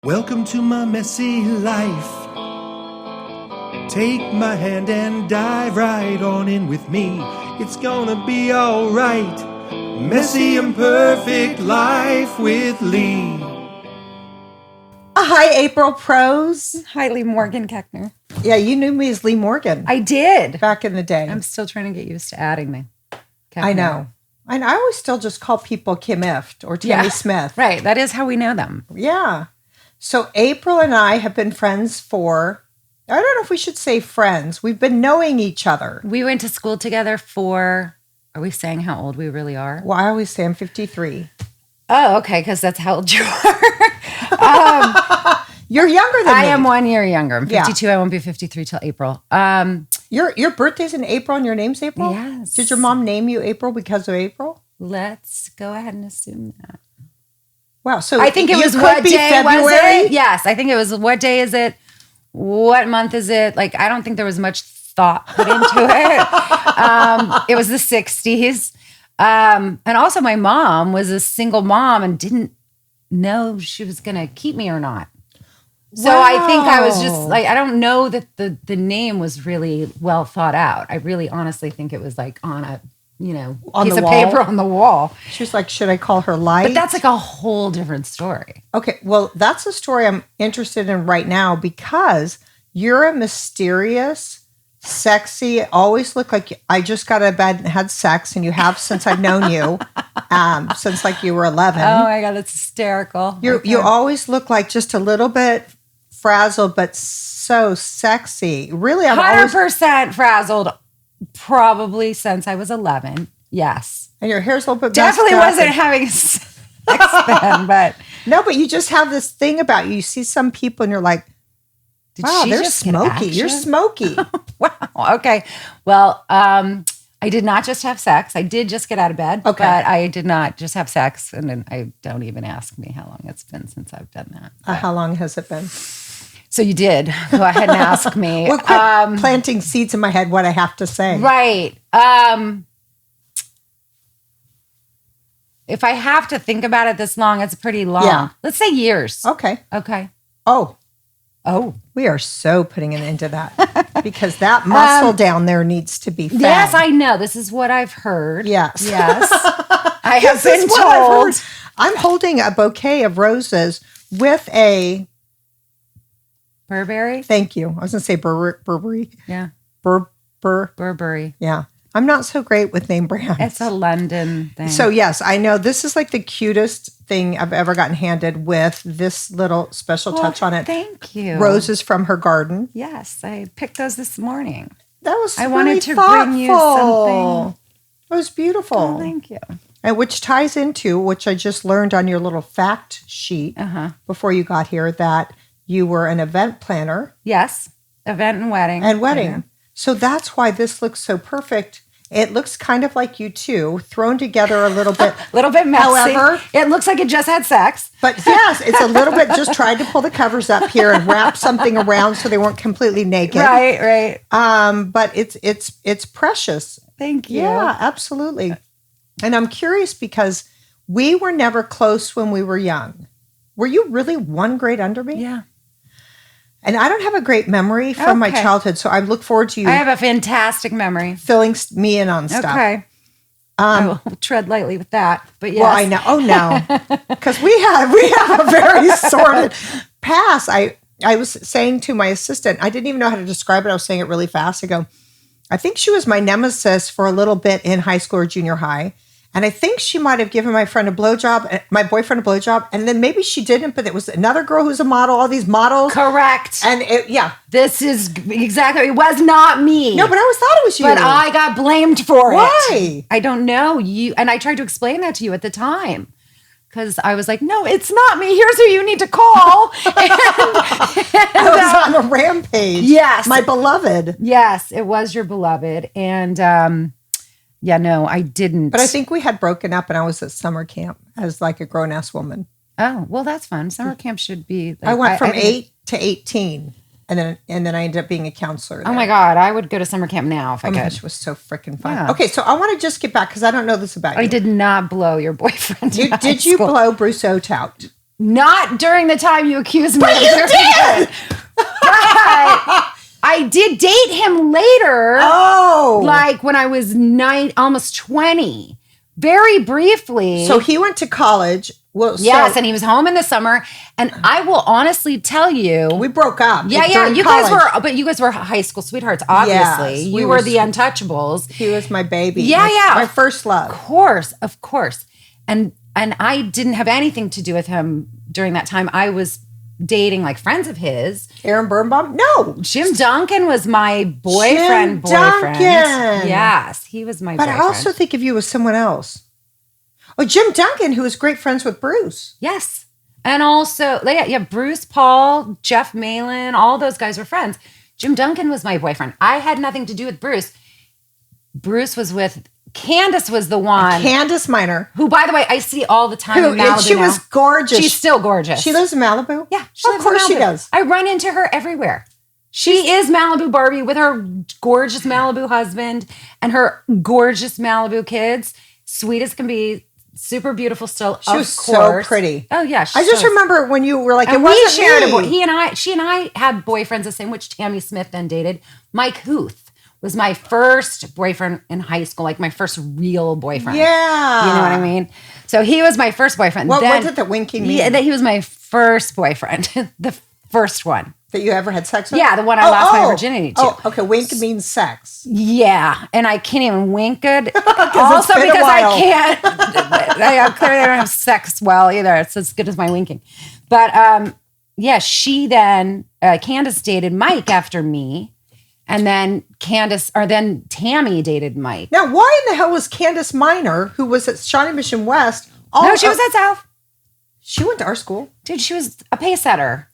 Welcome to my messy life. Take my hand and dive right on in with me. It's gonna be alright. Messy imperfect life with Leigh. Hi, Apryl Prose. Hi, Leigh Morgan Keckner. Yeah, you knew me as Leigh Morgan. I did. Back in the day. I'm still trying to get used to adding me. I know. And I always still just call people Kim Ift or Tammy Smith. Right. That is how we know them. Yeah. So Apryl and I have been friends for, I don't know if we should say friends. We've been knowing each other. We went to school together for, are we saying how old we really are? Well, I always say I'm 53. Oh, okay. Because that's how old you are. You're younger than me. I am 1 year younger. I'm 52. I won't be 53 till April. Your birthday's in April and your name's April? Yes. Did your mom name you Apryl because of April? Let's go ahead and assume that. Wow. So I think it was what day was it? Yes. I think it was what day is it? What month is it? Like, I don't think there was much thought put into it. It was the 60s. And also my mom was a single mom and didn't know she was going to keep me or not. So I think I was just like, I don't know that the name was really well thought out. I really honestly think it was like on a, piece of paper on the wall. She was like, should I call her Light? But that's like a whole different story. Okay, well, that's a story I'm interested in right now because you're a mysterious, sexy, always look like I just got out of bed and had sex, and you have since I've known you, since like you were 11. Oh my God, that's hysterical. You always look like just a little bit frazzled, but so sexy. Really, I'm 100% frazzled, probably since I was 11. Yes. And your hair's a little bit definitely wasn't having sex then, but no, but you just have this thing about you. You see some people and you're like, wow, they're smoky. You're smoky. Wow. Okay. Well, I did not just have sex. I did just get out of bed, but I did not just have sex. And then I don't even ask me how long it's been since I've done that. How long has it been? So you did. Go ahead and ask me. Well, quit planting seeds in my head what I have to say. Right. If I have to think about it this long, it's pretty long. Yeah. Let's say years. Okay. Oh. We are so putting an end to that because that muscle down there needs to be fed. Yes, I know. This is what I've heard. Yes. I have been told. I'm holding a bouquet of roses with a Burberry? Thank you. I was going to say Burberry. Yeah. Burberry. Yeah. I'm not so great with name brands. It's a London thing. So yes, I know this is like the cutest thing I've ever gotten handed with this little special touch on it. Thank you. Roses from her garden. Yes, I picked those this morning. That was I really wanted to thoughtful. bring you something. It was beautiful. Oh, thank you. And which ties into, which I just learned on your little fact sheet before you got here, that you were an event planner. Yes, event and wedding. So that's why this looks so perfect. It looks kind of like you too, thrown together a little bit. A little bit messy. However, it looks like it just had sex. But yes, it's a little bit, just tried to pull the covers up here and wrap something around so they weren't completely naked. Right. But it's precious. Thank you. Yeah, absolutely. And I'm curious because we were never close when we were young. Were you really one grade under me? Yeah. And I don't have a great memory from my childhood, so I look forward to you. I have a fantastic memory. Filling me in on stuff. Okay. I will tread lightly with that, but yes. Well, I know. Oh, no. Because we have a very sordid past. I was saying to my assistant, I didn't even know how to describe it. I was saying it really fast. I go, I think she was my nemesis for a little bit in high school or junior high. And I think she might have given my boyfriend a blowjob, and then maybe she didn't, but it was another girl who's a model, all these models. Correct. And this is exactly, it was not me. No, but I always thought it was you. But I got blamed for it. Why? I don't know. And I tried to explain that to you at the time. Because I was like, no, it's not me. Here's who you need to call. I was on a rampage. Yes. My beloved. Yes, it was your beloved. And yeah, no, I didn't. But I think we had broken up and I was at summer camp as like a grown-ass woman. Oh, well, that's fun. Summer camp should be. Like, I went from 8 to 18. And then I ended up being a counselor there. Oh my God, I would go to summer camp now if I could. Gosh, it was so freaking fun. Yeah. Okay, so I want to just get back because I don't know this about you. I did not blow your boyfriend. Did you blow Bruce Oat out? Not during the time you accused me of doing it. But I did date him later. Oh. Like when I was almost 20. Very briefly. So he went to college. Well, yes, and he was home in the summer. And I will honestly tell you. We broke up. Yeah. You guys were high school sweethearts, obviously. Yes, you were the untouchables. He was my baby. Yeah. My first love. Of course. And I didn't have anything to do with him during that time. I was dating like friends of his. Aaron Birnbaum? No. Jim Duncan was my boyfriend. Duncan. Yes, he was my boyfriend. But I also think of you as someone else. Oh, Jim Duncan, who was great friends with Bruce. Yes. And also, Bruce, Paul, Jeff Malin, all those guys were friends. Jim Duncan was my boyfriend. I had nothing to do with Bruce. Bruce was with... Candace was the one. Candace Minor. Who, by the way, I see all the time in Malibu. She was gorgeous. She's still gorgeous. She lives in Malibu? Yeah. Of course she does. I run into her everywhere. She is Malibu Barbie with her gorgeous Malibu husband and her gorgeous Malibu kids. Sweet as can be. Super beautiful still. She was so pretty. Oh, yeah. I just remember when you were like, and it wasn't me. She and I had boyfriends the same, which Tammy Smith then dated. Mike Huth was my first boyfriend in high school, like my first real boyfriend. Yeah. You know what I mean? So he was my first boyfriend. What did the winking mean? Yeah, that he was my first boyfriend, the first one. That you ever had sex with? Yeah, the one I lost my virginity to. Oh, okay. Wink means sex. Yeah, and I can't even wink it. Also because I can't. I clearly don't have sex well either. It's as good as my winking. But she then, Candace dated Mike after me. And then Tammy dated Mike. Now, why in the hell was Candace Minor, who was at Shawnee Mission West? No, she was at South. She went to our school. Dude, she was a pace setter.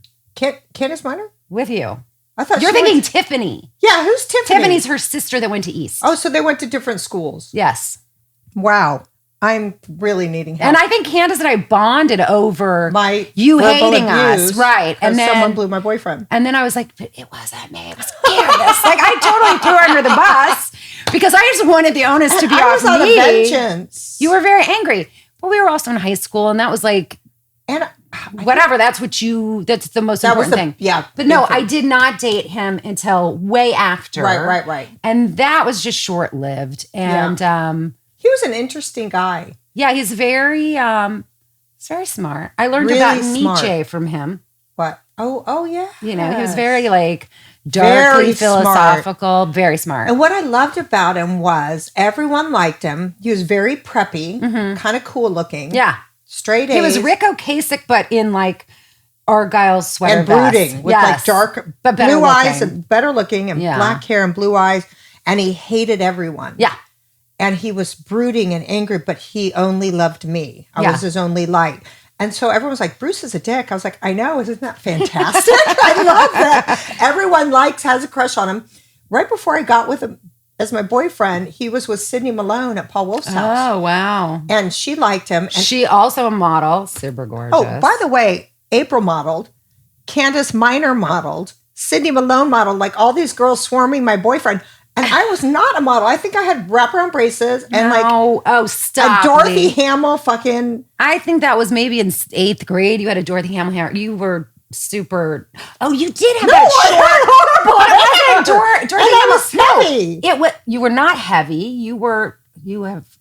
Candace Minor? With you. I thought you're thinking Tiffany. Yeah, who's Tiffany? Tiffany's her sister that went to East. Oh, so they went to different schools. Yes. Wow. I'm really needing help. And I think Candace and I bonded over you hating us. Right. And then someone blew my boyfriend. And then I was like, but it wasn't me. It was Candace. Like I totally threw her under the bus because I just wanted the onus to be off me. I was on a vengeance. You were very angry. But we were also in high school and that was like, and whatever. That's the most important thing. Yeah. But no, I did not date him until way after. Right. And that was just short lived. And, he was an interesting guy. Yeah, he's very smart. I learned about Nietzsche from him. What? Oh yeah. You know, he was very like darkly philosophical, very smart. And what I loved about him was everyone liked him. He was very preppy, kind of cool looking. Yeah. Straight A's. He was Rick Ocasek, but in like Argyle's sweater and brooding vest. with like dark but blue eyes and better looking and black hair and blue eyes. And he hated everyone. Yeah. And he was brooding and angry, but he only loved me. I was his only light. And so everyone was like, Bruce is a dick. I was like, I know. Isn't that fantastic? I love that. Everyone has a crush on him. Right before I got with him as my boyfriend, he was with Sydney Malone at Paul Wolf's house. Oh, wow. And she liked him. And she also a model. Super gorgeous. Oh, by the way, Apryl modeled. Candace Minor modeled. Sydney Malone modeled. Like all these girls swarming my boyfriend. And I was not a model. I think I had wraparound braces and stop. A Dorothy Hamill fucking. I think that was maybe in 8th grade. You had a Dorothy Hamill hair. You were super. Oh, you did have that short. Dorothy and I was heavy. You were not heavy. You have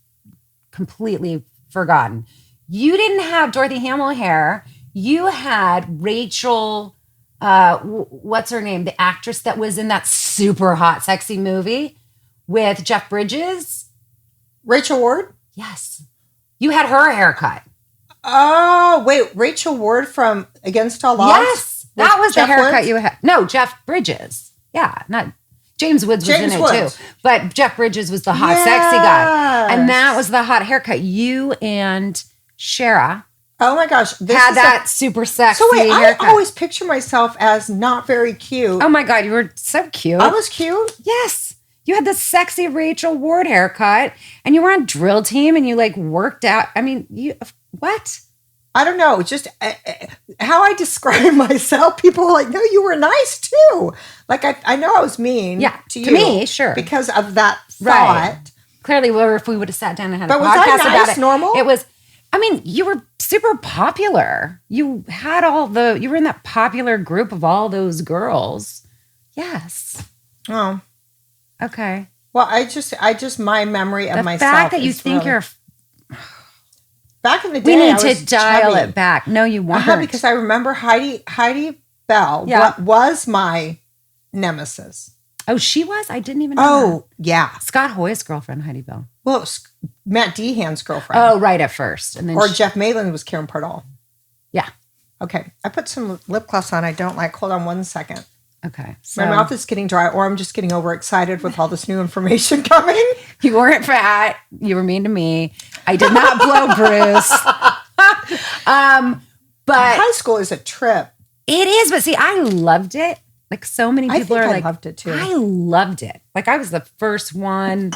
completely forgotten. You didn't have Dorothy Hamill hair. You had Rachel. What's her name? The actress that was in that super hot, sexy movie with Jeff Bridges. Rachel Ward? Yes. You had her haircut. Oh, wait. Rachel Ward from Against All Odds? Yes. That was Jeff the haircut Woods? you had. No, Jeff Bridges. Yeah. Not James Woods was in it too. But Jeff Bridges was the hot, sexy guy. And that was the hot haircut. You and Shara. Oh my gosh. Had that super sexy haircut. I always picture myself as not very cute. Oh my God, you were so cute. I was cute? Yes. You had the sexy Rachel Ward haircut and you were on drill team and you like worked out. I mean, what? I don't know. Just how I describe myself. People are like, no, you were nice too. Like, I know I was mean to you. To me, sure. Because of that thought. Right. Clearly, if we would have sat down and had a podcast was I nice, about it. Normal? It was. I mean, you were super popular. You had you were in that popular group of all those girls. Yes. Oh. Okay. Well, I just my memory of myself. The fact that you is think really, you're... back in the day, We need I was to dial chubby. it back. No, you weren't. Because I remember Heidi Bell was my nemesis. Oh, she was? I didn't even know that. Yeah. Scott Hoy's girlfriend, Heidi Bell. Well, it was Matt Dehan's girlfriend. Oh, right at first. And then Jeff Malin was Karen Pardall. Yeah. Okay. I put some lip gloss on I don't like. Hold on 1 second. Okay. So My mouth is getting dry, or I'm just getting overexcited with all this new information coming. You weren't fat. You were mean to me. I did not blow Bruce. But High school is a trip. it is. But see, I loved it. Like so many people I are like, loved it too. I loved it. Like I was the first one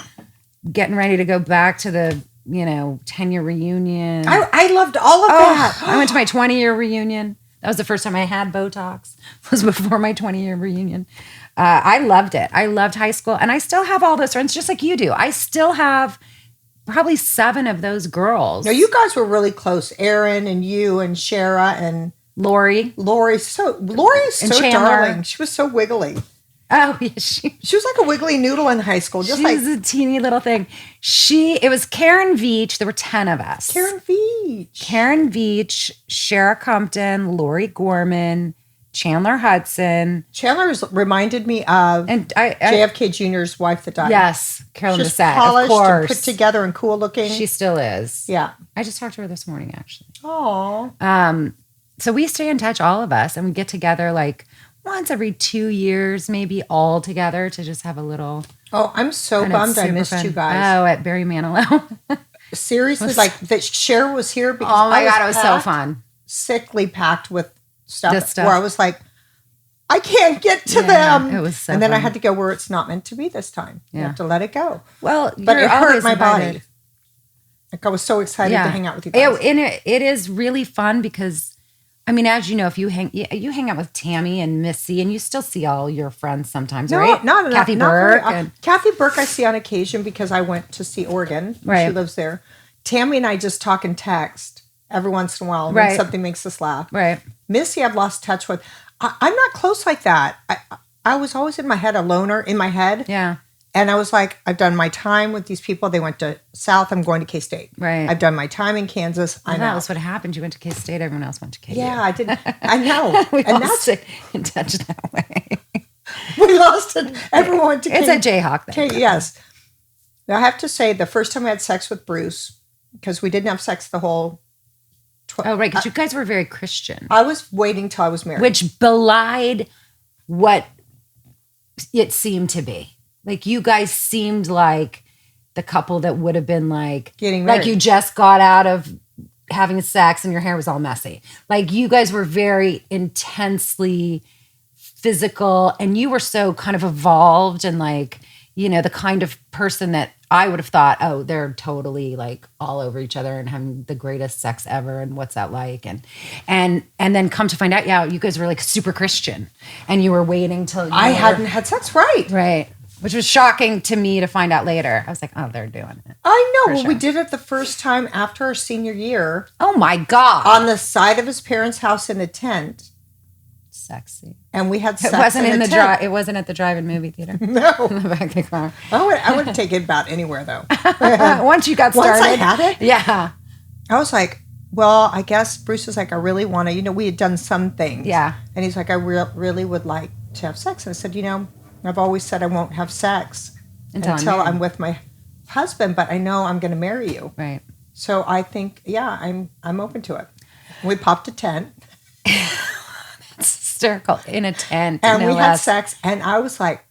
getting ready to go back to the 10-year reunion. I loved all of that. I went to my 20-year reunion. That was the first time I had Botox. It was before my 20-year reunion. I loved it. I loved high school. And I still have all those friends just like you do. I still have probably 7 of those girls. No, you guys were really close. Erin and you and Shara and Lori. Lori is so Chandler. darling. She was so wiggly. Oh, yeah. She was like a wiggly noodle in high school. Just was a teeny little thing. It was Karen Veach. There were 10 of us. Karen Veach, Shara Compton, Lori Gorman, Chandler Hudson. Chandler's reminded me of JFK Jr.'s wife that died. Yes, Carolyn Just Bessette, polished of course. and put together and cool looking. She still is. Yeah. I just talked to her this morning, actually. Oh. So we stay in touch, all of us, and we get together like once every 2 years, maybe all together to just have a little. Oh, I'm so bummed I missed you guys. Oh, at Barry Manilow. Seriously, like that Cher was here because oh my God, it was so fun. Sickly packed with stuff, This stuff. where I was like, I can't get to them. It was so and then I fun. had to go where it's not meant to be this time. You have to let it go. Well, but you're it hurt always my invited. body. Like I was so excited to hang out with you guys. It is really fun because, I mean, as you know, if you hang out with Tammy and Missy, and you still see all your friends sometimes, right? Kathy Burke. Kathy Burke I see on occasion because I went to see Oregon. Right. She lives there. Tammy and I just talk and text every once in a while when something makes us laugh. Right. Missy I've lost touch with. I'm not close like that. I was always in my head, a loner in my head. Yeah. And I was like, I've done my time with these people. They went to South. I'm going to K-State. Right. I've done my time in Kansas. I'm That out. was what happened. You went to K-State. Everyone else went to KU. Yeah, I didn't. I know. We and all that's stay in touch that way. we lost it. Everyone went to It's a Jayhawk thing. Yes. Now, I have to say, the first time I had sex with Bruce, because we didn't have sex the whole. Oh, right. Because you guys were very Christian. I was waiting till I was married. Which belied what it seemed to be. Like you guys seemed like the couple that would have been like getting married. Like you just got out of having sex and your hair was all messy. Like you guys were very intensely physical and you were so kind of evolved and like, the kind of person that I would have thought, oh, they're totally like all over each other and having the greatest sex ever. And what's that like? And then come to find out, yeah, you guys were like super Christian and you were waiting till I hadn't had sex. Right. Which was shocking to me to find out later. I was like, oh, they're doing it. I know. Well, sure. we did it the first time after our senior year. Oh my God. On the side of his parents' house in a tent. Sexy. And we had sex. It wasn't in the tent. It wasn't at the drive-in movie theater. No. In the back of the car. I wouldn't take it about anywhere though. Once you got started. Once I had it. Yeah. I was like, well, I guess Bruce was like, I really want to, we had done some things. Yeah. And he's like, I really would like to have sex. And I said, I've always said I won't have sex until I'm with my husband, but I know I'm going to marry you. Right. So I think, I'm open to it. We popped a tent. Hysterical. In a tent. And we had sex. And I was like,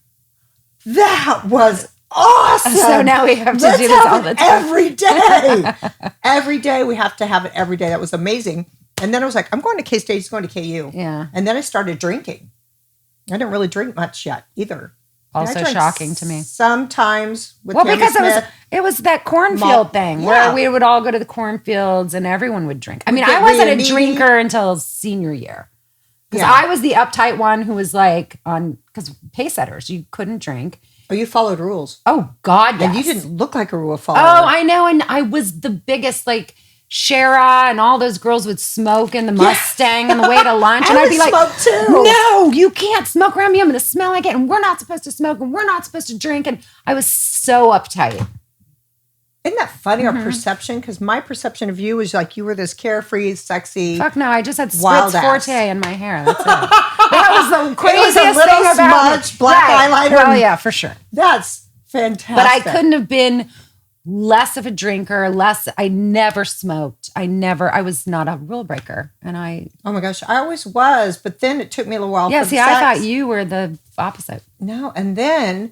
that was awesome. So now we have to do this all the time. Every day. Every day. We have to have it every day. That was amazing. And then I was like, I'm going to K-State. He's going to KU. Yeah. And then I started drinking. I didn't really drink much yet either. Also shocking to me. Sometimes with Well, Tammy because Smith, it was that cornfield thing where we would all go to the cornfields and everyone would drink. I mean, I wasn't a drinker until senior year. Because I was the uptight one who was like because pace setters, you couldn't drink. Oh, you followed rules. Oh, God, yes. And you didn't look like a rule follower. Oh, I know. And I was the biggest, like, Shara and all those girls would smoke in the Mustang on the way to lunch. And I I'd be would like, smoke too. no, you can't smoke around me. I'm going to smell like it. And we're not supposed to smoke and we're not supposed to drink. And I was so uptight. Isn't that funny, our perception? Because my perception of you was like you were this carefree, sexy. Fuck no, I just had wild Spritz ass. Forte in my hair. That's it. That was the craziest It was a little thing about smudged black eyeliner. Oh yeah, for sure. That's fantastic. But I couldn't have been less of a drinker, I never smoked. I was not a rule breaker. And oh my gosh, I always was. But then it took me a little while. Yeah, for see, the I sex. thought you were the opposite. No, and then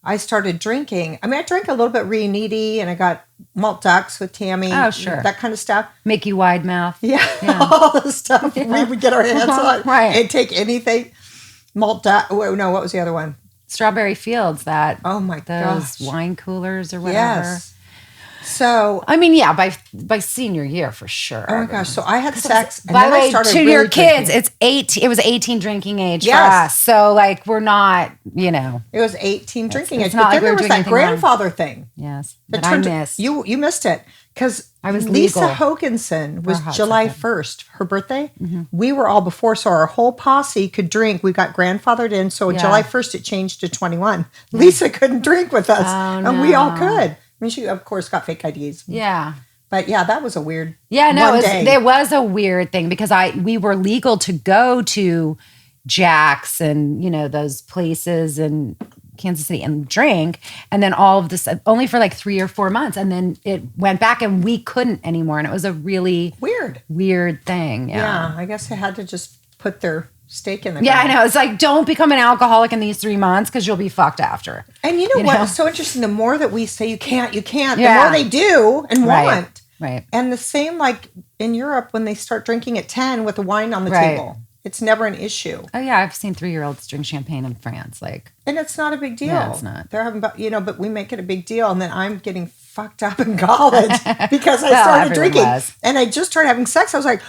I started drinking. I mean, I drank a little bit Needy, and I got malt ducks with Tammy. Oh, sure. That kind of stuff. Make you wide mouth. Yeah. All the stuff we would get our hands on. Right. And take anything. Malt duck. No, what was the other one? Strawberry Fields, Oh my those gosh. wine coolers or whatever. Yes. So I mean, yeah, by senior year for sure. oh my gosh, so I had sex. And By the then I way, started to really your kids, drinking. it was 18 drinking age Yes. for us. So like we're not, It was 18 drinking it's age. not But like then we there were was doing that anything wrong. grandfather thing. yes, That that I turned- missed. You missed it because I was Lisa legal. Hoganson was hot July second. 1st, her birthday. We were all before, so our whole posse could drink. We got grandfathered in, so Yeah. July 1st it changed to 21. Lisa couldn't drink with us, Oh, and we all no. could. I mean, she of course got fake IDs, Yeah. but yeah, that was a weird. Yeah, no, one day. there was a weird thing because we were legal to go to Jack's and those places in Kansas City and drink, and then all of this only for like 3 or 4 months, and then it went back and we couldn't anymore, and it was a really weird thing. Yeah, I guess they had to just put their stake in the Yeah, I ground. know. It's like, don't become an alcoholic in these 3 months because you'll be fucked after. And you know what? know? It's so interesting. The more that we say you can't, the Yeah. more they do and Right. want. Right. And the same like in Europe when they start drinking at 10 with the wine on the Right. table. It's never an issue. Oh yeah, I've seen 3-year-olds drink champagne in France. Like, And it's not a big deal. Yeah, it's not. They're having, but we make it a big deal. And then I'm getting fucked up in college because I Well, started everyone drinking. was. And I just started having sex. I was like,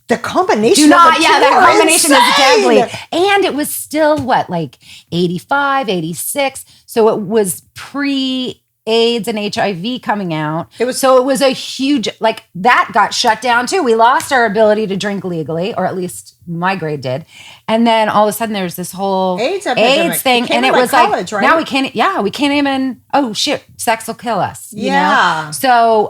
the combination do not, of the yeah, two that are combination insane. is deadly. And it was still like 85, 86. So it was pre-AIDS and HIV coming out. It was a huge, like that got shut down too. We lost our ability to drink legally, or at least my grade did. And then all of a sudden there's this whole AIDS epidemic. thing. It came And in it was college, like, right? now we can't even, oh shit, sex will kill us. You Yeah. know? So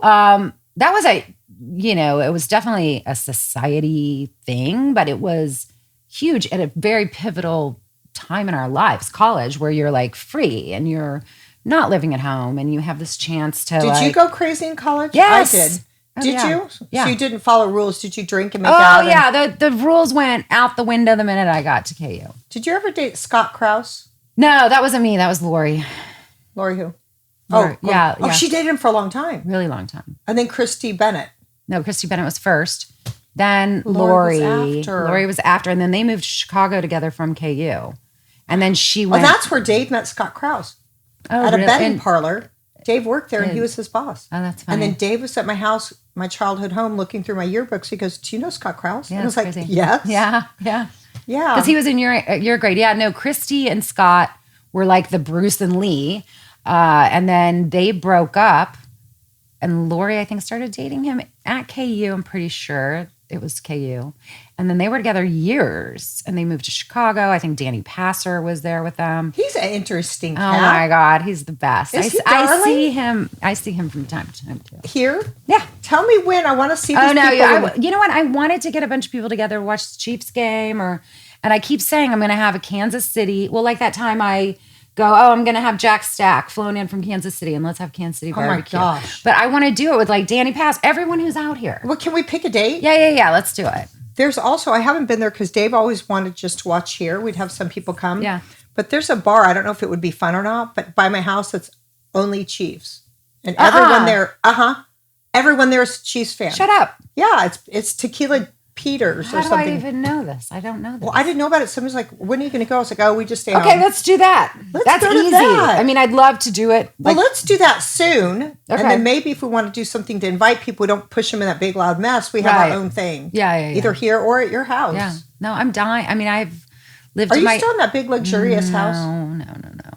that was it was definitely a society thing, but it was huge at a very pivotal time in our lives, college, where you're like free and you're not living at home and you have this chance to Did you go crazy in college? Yes. I did. Oh, Did yeah. you? Yeah. So you didn't follow rules. Did you drink and make Oh out? and- yeah, the rules went out the window the minute I got to KU. Did you ever date Scott Krause? No, that wasn't me. That was Lori. Lori who? Lori, Oh, yeah. she dated him for a long time. Really long time. And then Christy Bennett. No, Christy Bennett was first. Then Lori Lori. was after. Lori was after. And then they moved to Chicago together from KU. And then she went. Well, that's where Dave met Scott Krause. Oh, At a really? betting And- parlor. Dave worked there and he Good. was his boss. Oh, that's funny. And then Dave was at my house, my childhood home, looking through my yearbooks. He goes, "Do you know Scott Krause?" Yeah, and I was that's like, crazy. "Yes." Yeah, yeah. Yeah. Because he was in your grade. Yeah, no, Christy and Scott were like the Bruce and Lee. And then they broke up. And Lori, I think, started dating him at KU. I'm pretty sure it was KU. And then they were together years. And they moved to Chicago. I think Danny Passer was there with them. He's an interesting Oh cat. my God, he's the best. Is he I darling? see him from time to time too. Here? Yeah. Tell me when. I want to see these Oh no! people. Yeah, you know what? I wanted to get a bunch of people together to watch the Chiefs game, and I keep saying I'm going to have a Kansas City. Well, like that time I go, I'm going to have Jack Stack flown in from Kansas City, and let's have Kansas City my barbecue. gosh. But I want to do it with like Danny Pass, everyone who's out here. Well, can we pick a date? Yeah. Let's do it. There's also, I haven't been there because Dave always wanted just to watch here. We'd have some people come. Yeah. But there's a bar. I don't know if it would be fun or not, but by my house, it's only Chiefs. And everyone there, everyone there is Chiefs fan. Shut up. Yeah, it's Tequila Peters How or do something. I even know this? I don't know this. Well, I didn't know about it. Somebody's like, when are you going to go? I was like, oh, we just stay Okay, home. let's do that. Let's That's go to easy. that. I mean, I'd love to do it. Well, let's do that soon. And Okay. then maybe if we want to do something to invite people, we don't push them in that big loud mess. We have Right. our own thing. Yeah. Either here or at your house. Yeah. No, I'm dying. I mean, I've lived Are in you my... still in that big luxurious house? No.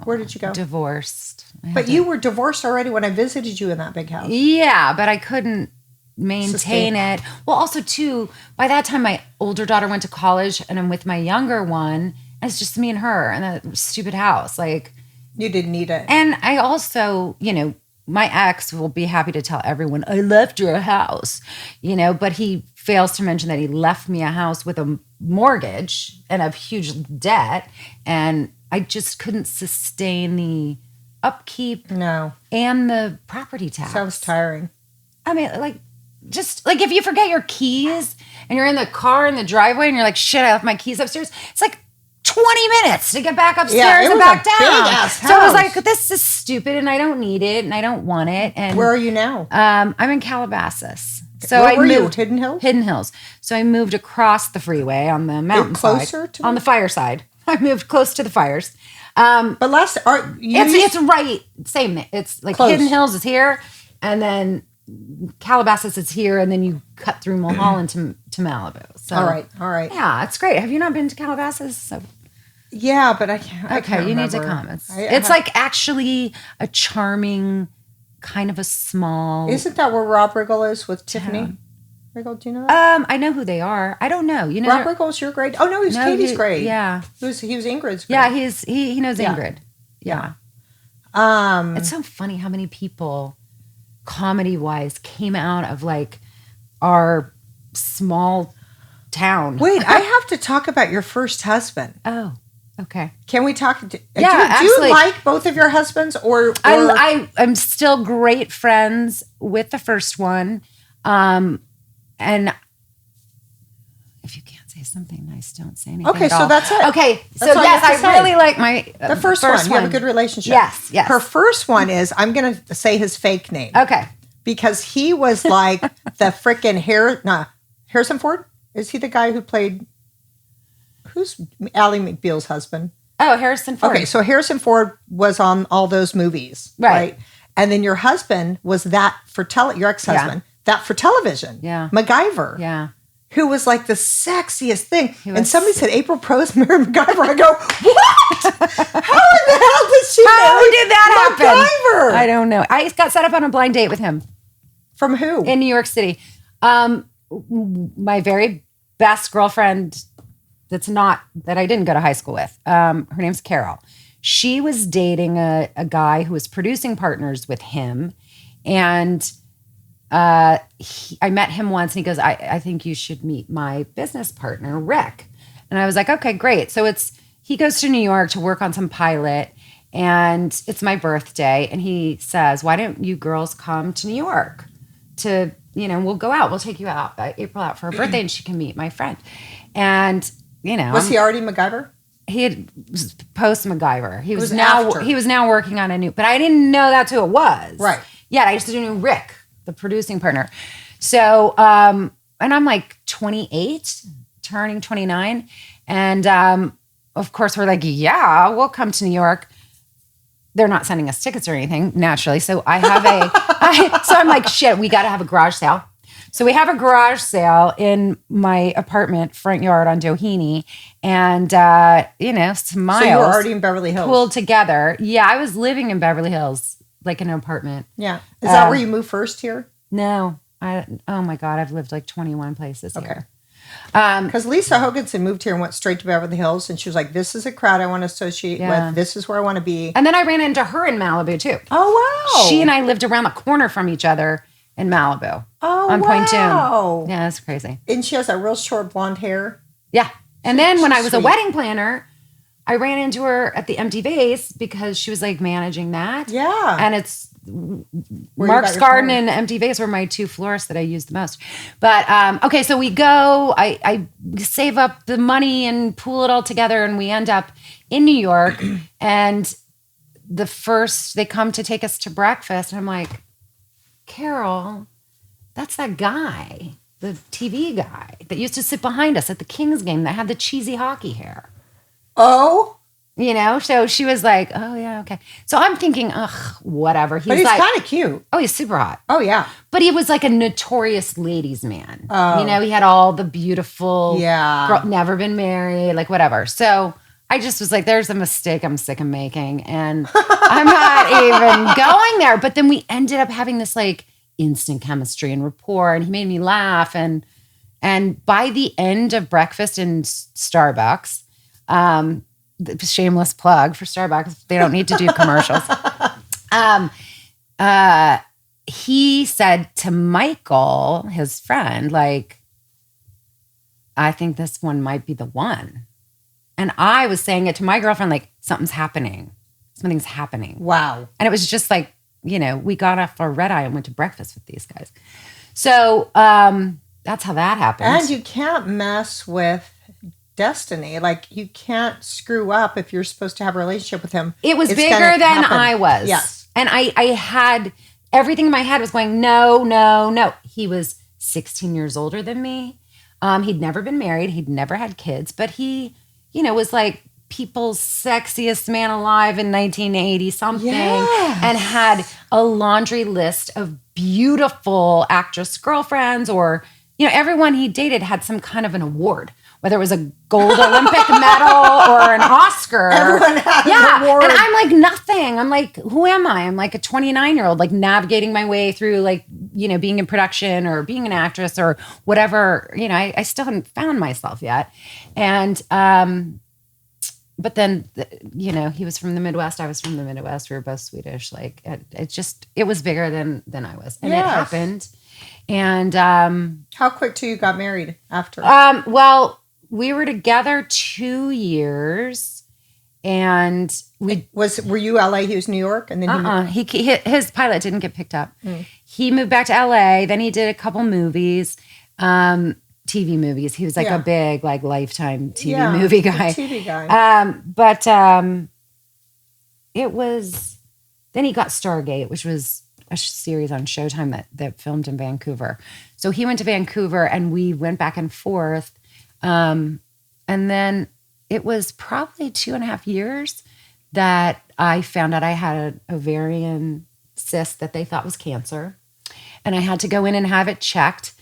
Where did you go? Divorced. But you were divorced already when I visited you in that big house. Yeah, but I couldn't maintain it. Well, also too, by that time my older daughter went to college and I'm with my younger one. And it's just me and her in that stupid house. Like, you didn't need it. And I also, my ex will be happy to tell everyone, I left her a house, but he fails to mention that he left me a house with a mortgage and a huge debt. And I just couldn't sustain the upkeep and the property tax. Sounds tiring. I mean, just if you forget your keys and you're in the car in the driveway and you're like, shit, I left my keys upstairs. It's like 20 minutes to get back upstairs and back down. Big-ass house. So I was like, this is stupid and I don't need it and I don't want it. And where are you now? I'm in Calabasas. So where were you? Hidden Hills? Hidden Hills. So I moved across the freeway on the mountain closer side. On the fire side. I moved close to the fires. But it's right. Same. It's like close. Hidden Hills is here. And then Calabasas is here, and then you cut through Mulholland to Malibu. So, all right. Yeah, it's great. Have you not been to Calabasas? So, yeah, but I can't. Okay, you need to come. It's like actually a charming, kind of a small. Isn't that where Rob Riggle is with Tiffany? Riggle, do you know that? I know who they are. I don't know. Rob Riggle's your grade. Oh no, he was Katie's grade. Yeah, he was Ingrid's grade. Yeah, he knows Ingrid. Yeah. It's so funny how many people, comedy-wise, came out of like our small town. Wait, I have to talk about your first husband. Oh, okay. Can we talk? Yeah, do you like both of your husbands, or? I'm still great friends with the first one, and if you can't say something nice, don't say anything. Okay, so that's it. Okay, so yes, I really like my the first one. You have a good relationship. Yes. Her first one is, I'm going to say his fake name. Okay. Because he was like the freaking Harrison Ford? Is he the guy who played, who's Ally McBeal's husband? Oh, Harrison Ford. Okay, so Harrison Ford was on all those movies. Right? And then your husband was that for your ex-husband, that for television. Yeah. MacGyver. Yeah. Who was like the sexiest thing. And somebody said Apryl Prose married MacGyver. I go, what? How in the hell did she How did that happen? MacGyver? I don't know. I got set up on a blind date with him. From who? In New York City. My very best girlfriend that I didn't go to high school with. Her name's Carol. She was dating a guy who was producing partners with him. And I met him once and he goes, I think you should meet my business partner, Rick. And I was like, okay, great. So he goes to New York to work on some pilot and it's my birthday. And he says, why don't you girls come to New York to, we'll go out. We'll take you out, April out for her birthday and she can meet my friend. And, Was he already MacGyver? He had post MacGyver. He was now working on a new, but I didn't know that's who it was. Right. Yeah, I just knew Rick, the producing partner. So, and I'm like 28, turning 29. And of course, we're like, yeah, we'll come to New York. They're not sending us tickets or anything, naturally. So I have so I'm like, shit, we got to have a garage sale. So we have a garage sale in my apartment front yard on Doheny. And, some miles. So you were already in Beverly Hills. Pulled together. Yeah, I was living in Beverly Hills, like in an apartment. Yeah. Is that where you moved first here? No. Oh my God, I've lived like 21 places here. Because Lisa Hoganson moved here and went straight to Beverly Hills. And she was like, this is a crowd I want to associate with. This is where I want to be. And then I ran into her in Malibu too. Oh, wow. She and I lived around the corner from each other in Malibu. Oh, on Point wow. Tune. Yeah, that's crazy. And she has that real short blonde hair. Yeah. And then when I was a wedding planner, I ran into her at the Empty Vase because she was like managing that. Yeah. And it's Mark's Garden and Empty Vase were my two florists that I used the most. But okay, so we go, I save up the money and pool it all together and we end up in New York and they come to take us to breakfast and I'm like, Carol, that's that guy, the TV guy that used to sit behind us at the Kings game that had the cheesy hockey hair. Oh. So she was like, oh, yeah, okay. So I'm thinking, whatever. But he's kind of cute. Oh, he's super hot. Oh, yeah. But he was like a notorious ladies' man. Oh. He had all the beautiful, girl, never been married, like whatever. So I just was like, there's a mistake I'm sick of making. And I'm not even going there. But then we ended up having this like instant chemistry and rapport, and he made me laugh. And by the end of breakfast in Starbucks, shameless plug for Starbucks, they don't need to do commercials. He said to Michael, his friend, like, I think this one might be the one. And I was saying it to my girlfriend, like, something's happening. Something's happening. Wow. And it was just like, we got off our red eye and went to breakfast with these guys. So that's how that happened. And you can't mess with destiny. Like, you can't screw up if you're supposed to have a relationship with him. It was bigger than happen. I was. Yes. And I had everything in my head was going, no, no, no. He was 16 years older than me. He'd never been married. He'd never had kids, but he, was like people's sexiest man alive in 1980 something, and had a laundry list of beautiful actress girlfriends, or, everyone he dated had some kind of an award, whether it was a gold Olympic medal or an Oscar. Everyone had an award. And I'm like nothing. I'm like, who am I? I'm like a 29-year-old, like navigating my way through, like, being in production or being an actress or whatever. I still hadn't found myself yet. And, but then, he was from the Midwest. I was from the Midwest. We were both Swedish. Like, it was bigger than I was. And it happened. And, how quick till you got married after? Well, we were together 2 years, and were you LA? He was New York, and then his pilot didn't get picked up. He moved back to LA. Then he did a couple movies, TV movies. He was like a big, like, Lifetime TV movie guy. TV guy. But it was. Then he got Stargate, which was a series on Showtime that filmed in Vancouver. So he went to Vancouver, and we went back and forth. And then it was probably 2.5 years that I found out I had an ovarian cyst that they thought was cancer. And I had to go in and have it checked.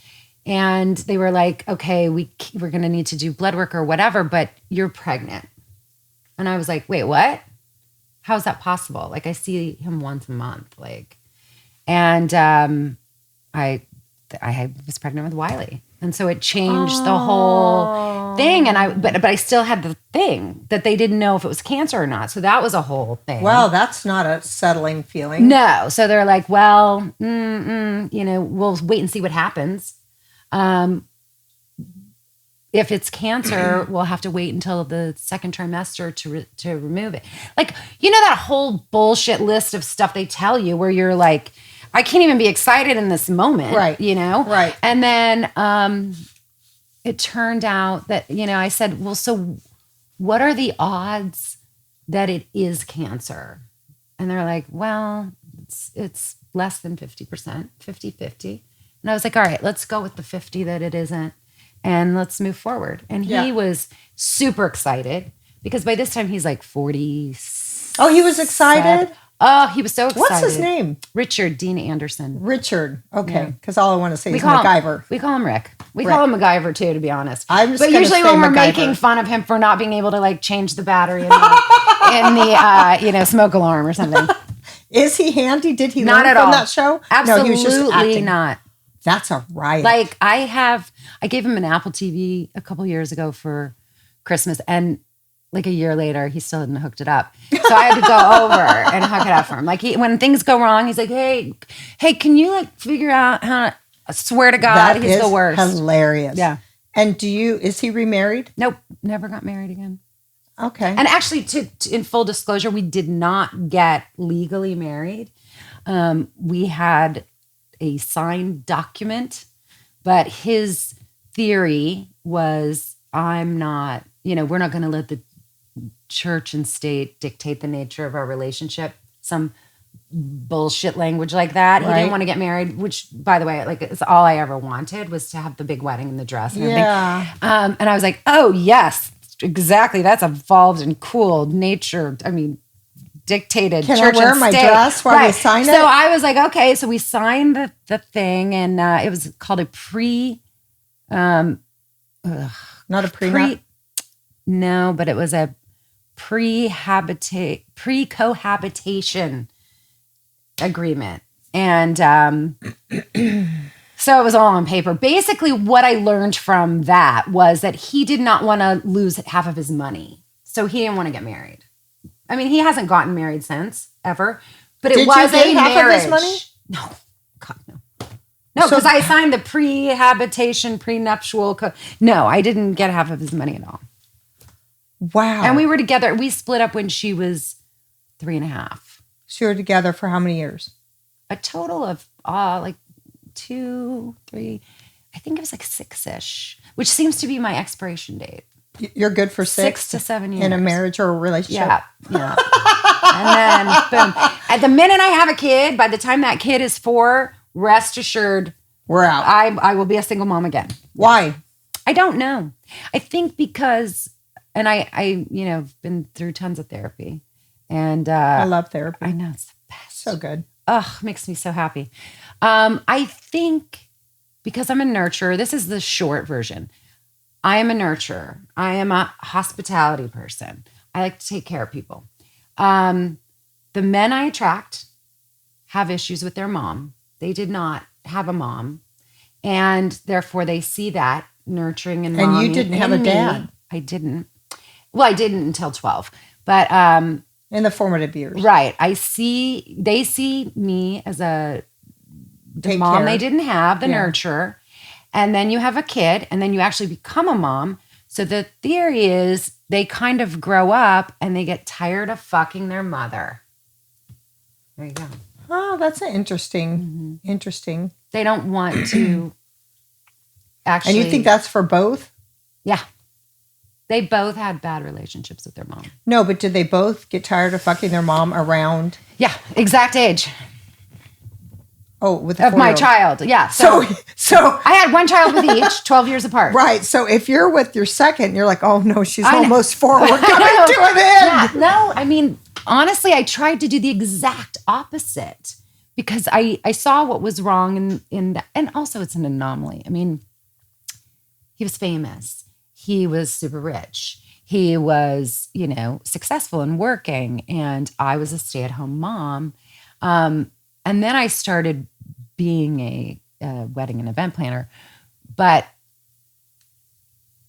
And they were like, okay, we're going to need to do blood work or whatever, but you're pregnant. And I was like, wait, what? How is that possible? Like, I see him once a month. Like, and I was pregnant with Wiley. And so it changed the whole thing. And but I still had the thing that they didn't know if it was cancer or not. So that was a whole thing. Well, that's not a settling feeling. No. So they're like, well, we'll wait and see what happens. If it's cancer, we'll have to wait until the second trimester to remove it. Like, that whole bullshit list of stuff they tell you where you're like, I can't even be excited in this moment. Right. Right. And then it turned out that, I said, well, so what are the odds that it is cancer? And they're like, well, it's less than 50%, 50-50. And I was like, all right, let's go with the 50 that it isn't, and let's move forward. And he was super excited because by this time he's like 40. Oh, he was excited? Oh, he was so excited. What's his name? Richard Dean Anderson. Richard. Okay. Because all I want to say is MacGyver. We call him Rick. We call him MacGyver too, to be honest. But usually when we're making fun of him for not being able to, like, change the battery in the smoke alarm or something. Is he handy? Did he not learn at from all. that show? Absolutely no, he was just acting. Not. That's a riot. Like, I gave him an Apple TV a couple years ago for Christmas, and like a year later, he still hadn't hooked it up. So I had to go over and hook it up for him. Like, when things go wrong, he's like, hey, can you, like, figure out how to, I swear to God, he's the worst. Hilarious. Yeah. And is he remarried? Nope. Never got married again. Okay. And actually, in full disclosure, we did not get legally married. We had a signed document, but his theory was, we're not going to let the church and state dictate the nature of our relationship. Some bullshit language like that. He didn't want to get married, which, by the way, like, it's all I ever wanted was to have the big wedding and the dress and everything. And I was like, oh yes, exactly. That's evolved and cool nature. I mean, dictated Can church I wear and my state. dress while we sign it? So I was like, okay. So we signed the thing, and it was called a not a prenup. No, but it was a pre-cohabitation agreement. And so it was all on paper. Basically, what I learned from that was that he did not want to lose half of his money. So he didn't want to get married. I mean, he hasn't gotten married since, ever. But it was a marriage. Half of his money? No. God, no. No, because I signed the prehabitation, prenuptial. No, I didn't get half of his money at all. Wow. And we were together. We split up when she was 3.5. So you were together for how many years? A total of like 2, 3. I think it was like 6-ish, which seems to be my expiration date. You're good for 6 to 7 years in a marriage or a relationship. Yeah. And then boom. At the minute I have a kid, by the time that kid is 4, rest assured, we're out. I will be a single mom again. Why? I don't know. I think because, and I been through tons of therapy, and I love therapy. I know, it's the best. So good. Ugh, makes me so happy. I think because I'm a nurturer. This is the short version. I am a nurturer. I am a hospitality person. I like to take care of people. The men I attract have issues with their mom. They did not have a mom. And therefore they see that nurturing and mommy. And you didn't have a dad. I didn't. Well, I didn't until 12. But in the formative years. Right. They see me as the mom care. They didn't have, the nurturer. And then you have a kid, and then you actually become a mom. So the theory is they kind of grow up and they get tired of fucking their mother. There you go. Oh, that's interesting. They don't want to actually. And you think that's for both? Yeah. They both had bad relationships with their mom. No, but did they both get tired of fucking their mom around? Yeah, exact age. Oh, with the of my child, yeah. So I had one child with each, 12 years apart. Right. So if you're with your second, you're like, oh no, she's almost 4. We're coming to an end. Yeah. No, I mean, honestly, I tried to do the exact opposite because I saw what was wrong in that. And also it's an anomaly. I mean, he was famous. He was super rich. He was, successful and working. And I was a stay-at-home mom. And then I started being a wedding and event planner. But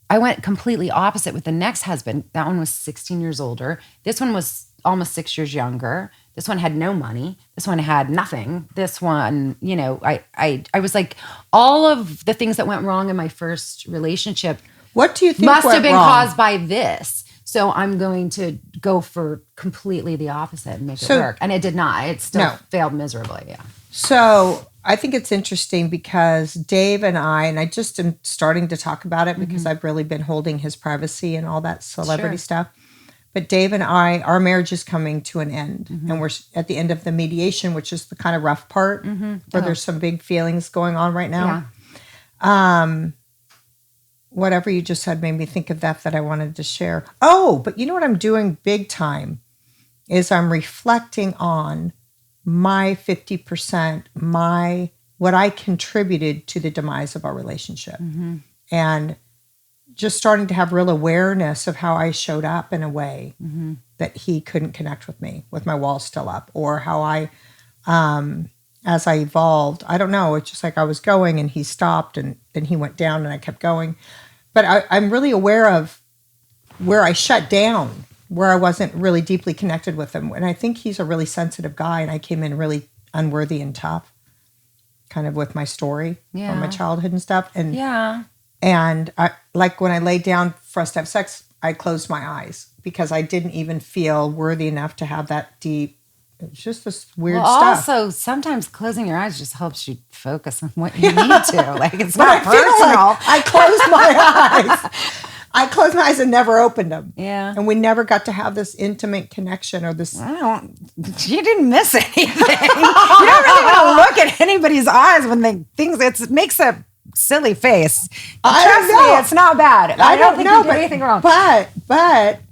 I went completely opposite with the next husband. That one was 16 years older. This one was almost 6 years younger. This one had no money. This one had nothing. This one, I was like, all of the things that went wrong in my first relationship. What do you think must have been wrong? Caused by this? So I'm going to go for completely the opposite and make it work. And it did not. It still failed miserably. Yeah. So I think it's interesting because Dave and I just am starting to talk about it because I've really been holding his privacy and all that celebrity stuff. But Dave and our marriage is coming to an end. And we're at the end of the mediation, which is the kind of rough part where there's some big feelings going on right now. Yeah. Whatever you just said made me think of that I wanted to share. Oh, but you know what I'm doing big time is I'm reflecting on my 50%, what I contributed to the demise of our relationship. And just starting to have real awareness of how I showed up in a way that he couldn't connect with me with my walls still up, or how I, as I evolved, I don't know, it's just like I was going and he stopped and then he went down and I kept going. But I'm really aware of where I shut down, where I wasn't really deeply connected with him. And I think he's a really sensitive guy, and I came in really unworthy and tough, kind of with my story or my childhood and stuff. And and I, like when I laid down for us to have sex, I closed my eyes because I didn't even feel worthy enough to have that deep. It's just this weird stuff. Also, sometimes closing your eyes just helps you focus on what you need to. Like, it's not personal. Like I closed my eyes. I closed my eyes and never opened them. Yeah. And we never got to have this intimate connection or this. You didn't miss anything. You don't really want to look at anybody's eyes when it makes a silly face. Trust me, it's not bad. I don't think you did anything wrong. But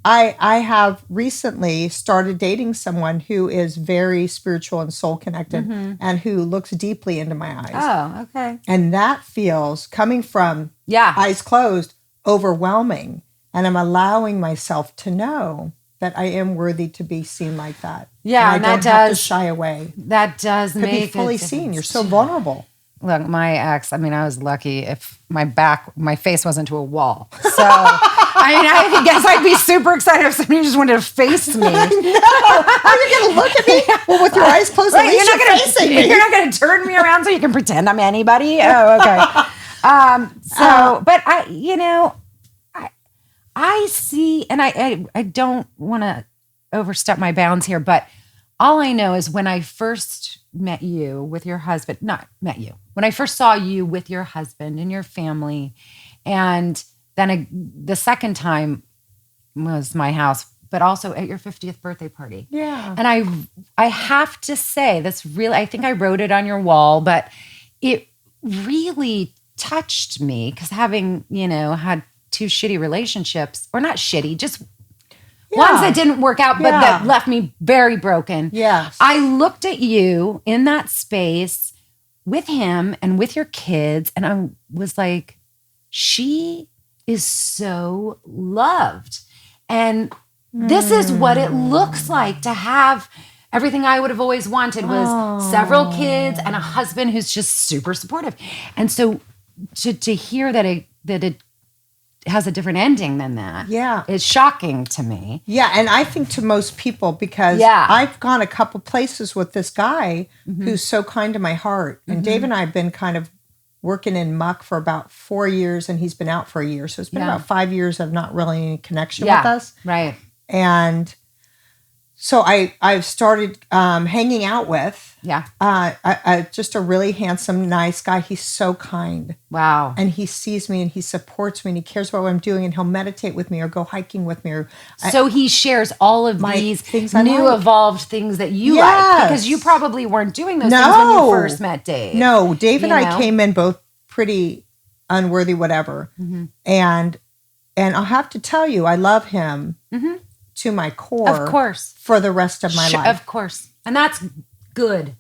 I have recently started dating someone who is very spiritual and soul connected and who looks deeply into my eyes. Oh, okay. And that feels, coming from eyes closed, overwhelming. And I'm allowing myself to know that I am worthy to be seen like that. Yeah, and I don't have to shy away. That does make be fully seen. You're so vulnerable. Look, my ex, I mean, I was lucky if my face wasn't to a wall. So, I mean, I guess I'd be super excited if somebody just wanted to face me. I know. Are you going to look at me? Well, with your eyes closed, at least you're facing me. You're not going to turn me around so you can pretend I'm anybody? Oh, okay. But I see, and I don't want to overstep my bounds here, but all I know is when I first met you with your husband, when I first saw you with your husband and your family, and then the second time was my house, but also at your 50th birthday party. Yeah. And I have to say, that's really, I think I wrote it on your wall, but it really touched me because having, had 2 shitty relationships, or not shitty, just ones that didn't work out, but that left me very broken. Yes. I looked at you in that space with him and with your kids, and I was like, she is so loved. And this is what it looks like to have everything I would have always wanted was several kids and a husband who's just super supportive. And so to hear that it has a different ending than that. Yeah. It's shocking to me. Yeah. And I think to most people, because I've gone a couple places with this guy who's so kind to my heart. And Dave and I have been kind of working in muck for about 4 years, and he's been out for a year. So it's been about 5 years of not really any connection with us. Right. And so I've started hanging out with just a really handsome, nice guy. He's so kind. Wow. And he sees me and he supports me and he cares about what I'm doing, and he'll meditate with me or go hiking with me. So he shares all of these things new evolved things that you like, because you probably weren't doing those things when you first met Dave. No, Dave and I came in both pretty unworthy, whatever. And I'll have to tell you, I love him to my core. Of course. For the rest of my life. Of course. And that's good.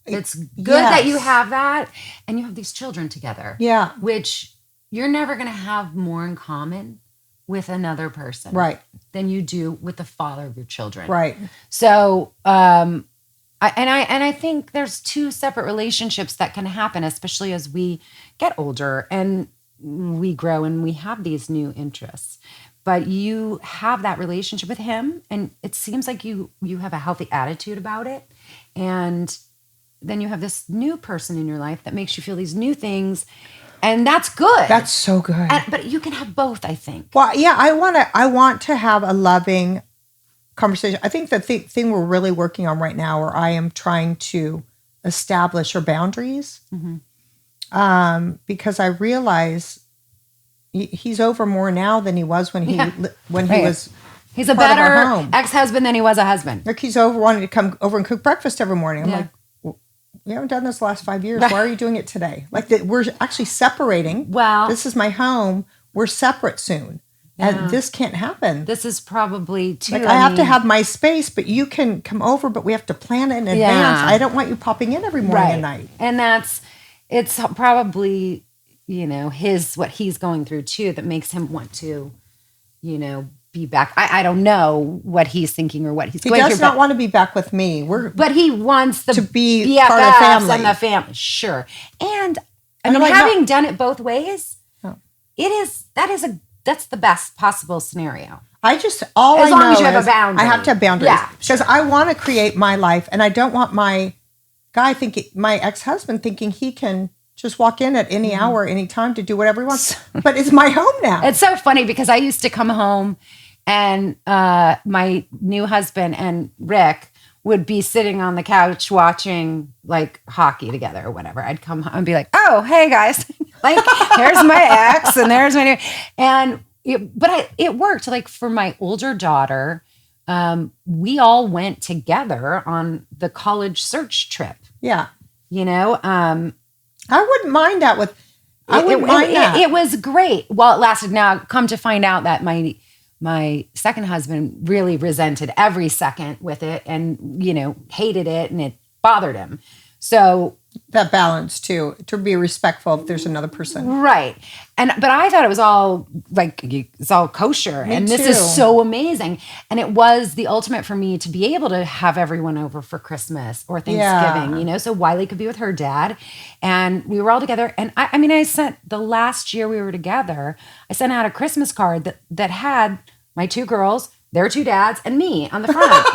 It's good that you have that, and you have these children together. Yeah. Which you're never going to have more in common with another person. Right. Than you do with the father of your children. Right. So, I think there's 2 separate relationships that can happen, especially as we get older and we grow and we have these new interests. But you have that relationship with him, and it seems like you have a healthy attitude about it. And then you have this new person in your life that makes you feel these new things, and that's good. That's so good. But you can have both, I think. Well, yeah, I want to have a loving conversation. I think the thing we're really working on right now, or I am trying to establish, are boundaries. Because I realize he's over more now than he was when he was. He's a better ex-husband than he was a husband. Like, he's wanting to come over and cook breakfast every morning. I'm like, well, we haven't done this the last 5 years. Why are you doing it today? Like, we're actually separating. Well, this is my home. We're separate soon. And this can't happen. This is probably too. Like, I have to have my space, but you can come over, but we have to plan it in advance. I don't want you popping in every morning and night. And it's probably, what he's going through too, that makes him want to, be back. I don't know what he's thinking or what he's going through. He does not want to be back with me. But he wants to be BFFs part of the family. And the family. Sure. And I mean, having done it both ways, that's the best possible scenario. As long as you have a boundary. I have to have boundaries. Because I want to create my life, and I don't want my ex-husband thinking he can just walk in at any hour, any time to do whatever he wants. But it's my home now. It's so funny because I used to come home and my new husband and Rick would be sitting on the couch watching like hockey together or whatever. I'd come home and be like, oh, hey guys, like there's my ex and there's my new, and it worked. Like for my older daughter, we all went together on the college search trip. Yeah. I wouldn't mind that It was great while it lasted. Now, come to find out that my second husband really resented every second with it and, hated it, and it bothered him. So that balance too, to be respectful if there's another person. Right. But I thought it was all like, it's all kosher. Me and this too. is so amazing. And it was the ultimate for me to be able to have everyone over for Christmas or Thanksgiving, so Wiley could be with her dad and we were all together. And I sent the last year we were together, I sent out a Christmas card that had my 2 girls, their 2 dads, and me on the front.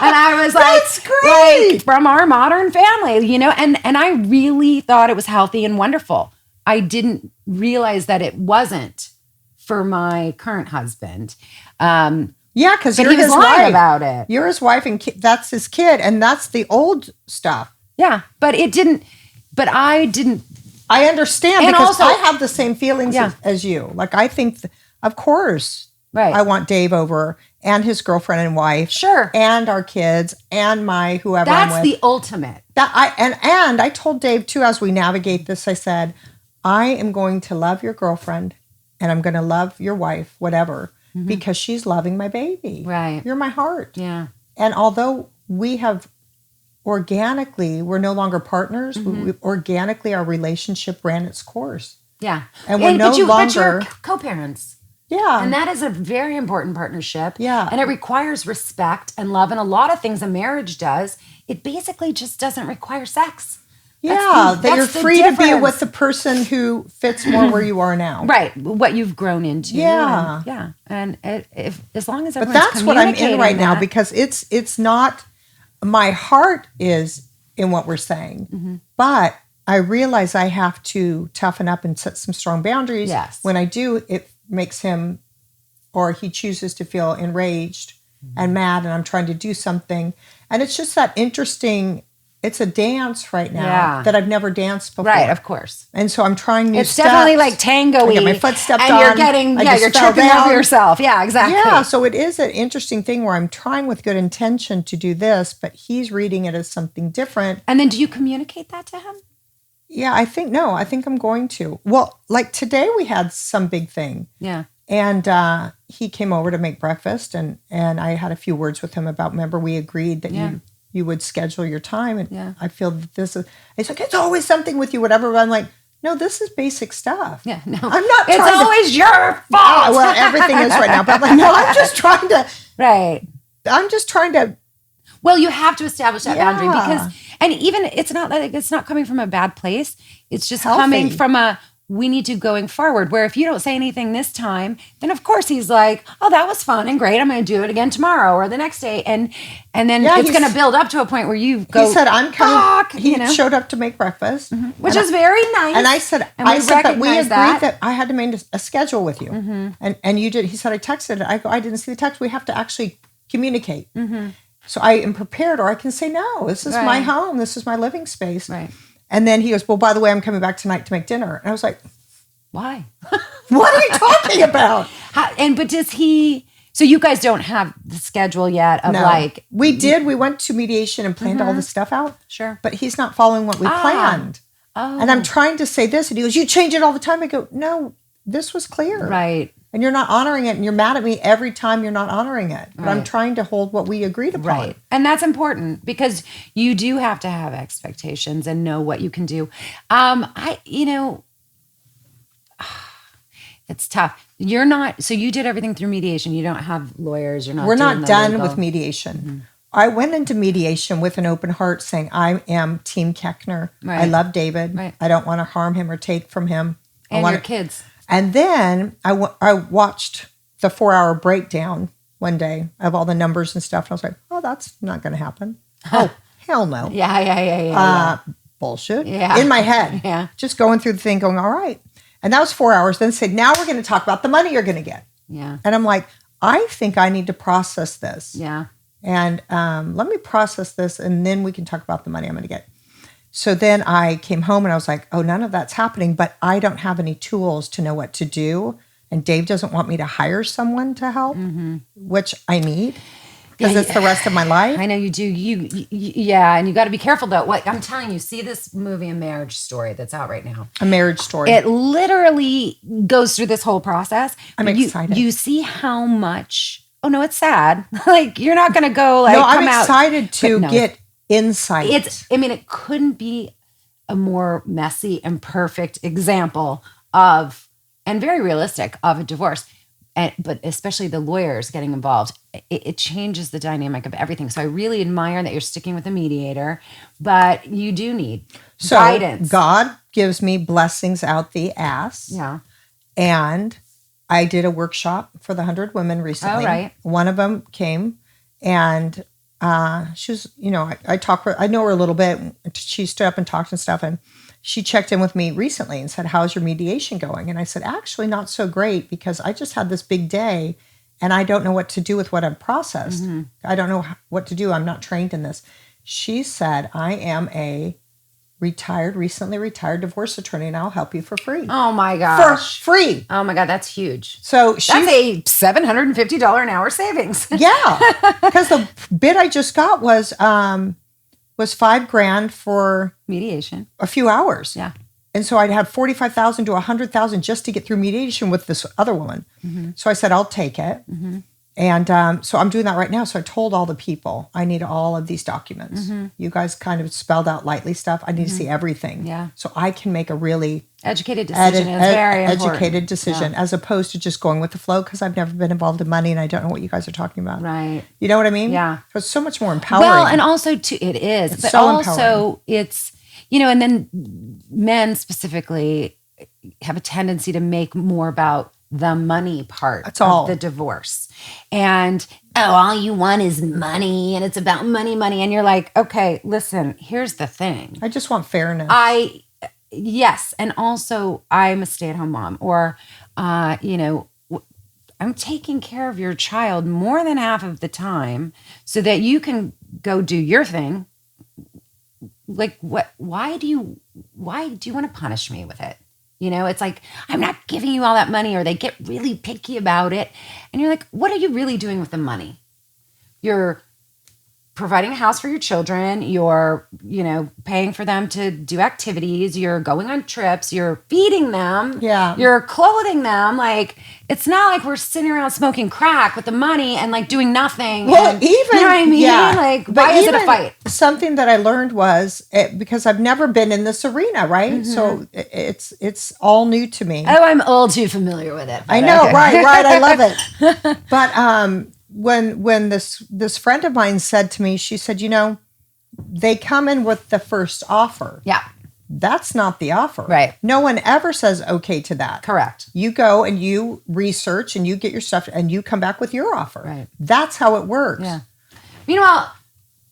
And I was like, that's great. Like, from our modern family, and I really thought it was healthy and wonderful. I didn't realize that it wasn't for my current husband. Yeah, because you're he was his lying wife. About it. You're his wife, and that's his kid, and that's the old stuff. Yeah, but it didn't. But I didn't. I understand, And because also- I have the same feelings Yeah. as you. Like, I think, of course, Right. I want Dave over and his girlfriend and wife, Sure. and our kids and my whoever That's I'm with. the ultimate. And I told Dave too, as we navigate this, I said, I am going to love your girlfriend and I'm going to love your wife, whatever, because she's loving my baby. Right. You're my heart. Yeah. And although we have organically, we're no longer partners, organically our relationship ran its course. Yeah. And we're no but you're longer- co-parents. Yeah. And that is a very important partnership. Yeah. And it requires respect and love. And a lot of things a marriage does, it basically just doesn't require sex. Yeah, that you're that's the free to be difference. with the person who fits more where you are now. Right. What you've grown into. Yeah. And, yeah. And if as long as But everyone's that's what I'm in communicating right now, that- because it's not, my heart is in what we're saying, but I realize I have to toughen up and set some strong boundaries. Yes. When I do, it makes him, or he chooses to feel enraged and mad, and I'm trying to do something. And it's just that interesting, it's a dance right now Yeah. that I've never danced before. Right, of course. And so I'm trying new It's steps. definitely like tango-y. I get my foot stepped and on. you're getting, I yeah, just you're fell tripping down. over yourself. Yeah, exactly. Yeah, so it is an interesting thing where I'm trying with good intention to do this, but he's reading it as something different. And then do you communicate that to him? Yeah, I think I'm going to. Well, like today we had some big thing. Yeah. And he came over to make breakfast, and I had a few words with him about, remember, we agreed that you would schedule your time. And I feel that this is, he's like, it's always something with you, whatever. But I'm like, no, this is basic stuff. Yeah, no. I'm not It's trying always your fault. Oh, well, everything is right now. But I'm like, no, I'm just trying to, Well, you have to establish that boundary Yeah. because, and even it's not like it's not coming from a bad place. It's just Healthy. coming from we need to going forward. Where if you don't say anything this time, then of course he's like, oh, that was fun and great. I'm going to do it again tomorrow or the next day, and then it's going to build up to a point where you go. he said, I'm coming. "Fuck," He showed up to make breakfast, which is very nice. And I said, and we that we agreed recognize that I had to make a schedule with you, and you did. He said, I texted it. I go, I didn't see the text. We have to actually communicate. So I am prepared, or I can say, no, this is my home. This is my living space. Right. And then he goes, well, by the way, I'm coming back tonight to make dinner. And I was like, Why? what are you talking about? But does he? So you guys don't have the schedule yet of No. like We did. We went to mediation and planned all this stuff out. Sure. But he's not following what we planned. Oh. And I'm trying to say this. And he goes, you change it all the time. I go, no, this was clear. Right. And you're not honoring it. And you're mad at me every time you're not honoring it. But I'm Right. trying to hold what we agreed upon. Right. And that's important because you do have to have expectations and know what you can do. It's tough. You're not, so you did everything through mediation. You don't have lawyers. You're not We're doing not the done legal- with mediation. I went into mediation with an open heart saying, I am Team Keckner. Right. I love David. Right. I don't want to harm him or take from him. And I your want kids. And then I watched the 4-hour breakdown one day of all the numbers and stuff. And I was like, oh, that's not going to happen. Oh, hell no. Yeah. Bullshit. Yeah. In my head. Yeah. Just going through the thing going, all right. And that was 4 hours. Then said, now we're going to talk about the money you're going to get. Yeah. And I'm like, I think I need to process this. Yeah. And let me process this, and then we can talk about the money I'm going to get. So then I came home and I was like, oh, none of that's happening, but I don't have any tools to know what to do. And Dave doesn't want me to hire someone to help, which I need because it's the rest of my life. I know you do. Yeah. And you got to be careful though. What I'm telling you, see this movie, A Marriage Story, that's out right now. A Marriage Story. It literally goes through this whole process. I'm excited. You see how much, oh no, it's sad. Like you're not going to go like, no, come I'm out. excited to But no. get insight. It couldn't be a more messy, imperfect example of, and very realistic, of a divorce. But especially the lawyers getting involved, it changes the dynamic of everything. So I really admire that you're sticking with a mediator, but you do need guidance. God gives me blessings out the ass. Yeah. And I did a workshop for the 100 women recently. Oh, right. One of them came, and she was, I know her a little bit. She stood up and talked and stuff, and she checked in with me recently and said, how's your mediation going? And I said, actually not so great, because I just had this big day and I don't know what to do with what I've processed. Mm-hmm. I don't know what to do. I'm not trained in this. She said, I am a recently retired divorce attorney, and I'll help you for free. Oh my gosh. For free. Oh my God, that's huge. So that's a $750 an hour savings. Yeah. Because the bid I just got was $5,000 for mediation, a few hours. Yeah. And so I'd have $45,000 to $100,000 just to get through mediation with this other woman. Mm-hmm. So I said, I'll take it. Mm-hmm. And so I'm doing that right now. So I told all the people, I need all of these documents. Mm-hmm. You guys kind of spelled out lightly stuff. I need to see everything. Yeah. So I can make a really educated decision. Very educated decision, as opposed to just going with the flow, because I've never been involved in money and I don't know what you guys are talking about. Right. You know what I mean? Yeah. So it's so much more empowering. Well, and also too, it is. It's but so also empowering. It's, and then men specifically have a tendency to make more about the money part of the divorce. And, all you want is money, and it's about money. And you're like, okay, listen, here's the thing. I just want fairness. Yes. And also I'm a stay-at-home mom, or, I'm taking care of your child more than half of the time so that you can go do your thing. Like, why do you want to punish me with it? It's like, I'm not giving you all that money, or they get really picky about it. And you're like, what are you really doing with the money? You're providing a house for your children. You're, paying for them to do activities. You're going on trips. You're feeding them. Yeah. You're clothing them. Like, it's not like we're sitting around smoking crack with the money and like doing nothing. Well, you know what I mean? Yeah. Like, why is it a fight? Something that I learned was, because I've never been in this arena, right? Mm-hmm. So it's all new to me. Oh, I'm all too familiar with it. I know, okay. Right. I love it. But when this friend of mine said to me, she said, they come in with the first offer. Yeah. That's not the offer. Right. No one ever says okay to that. Correct. You go and you research and you get your stuff and you come back with your offer. Right. That's how it works. Yeah. Meanwhile,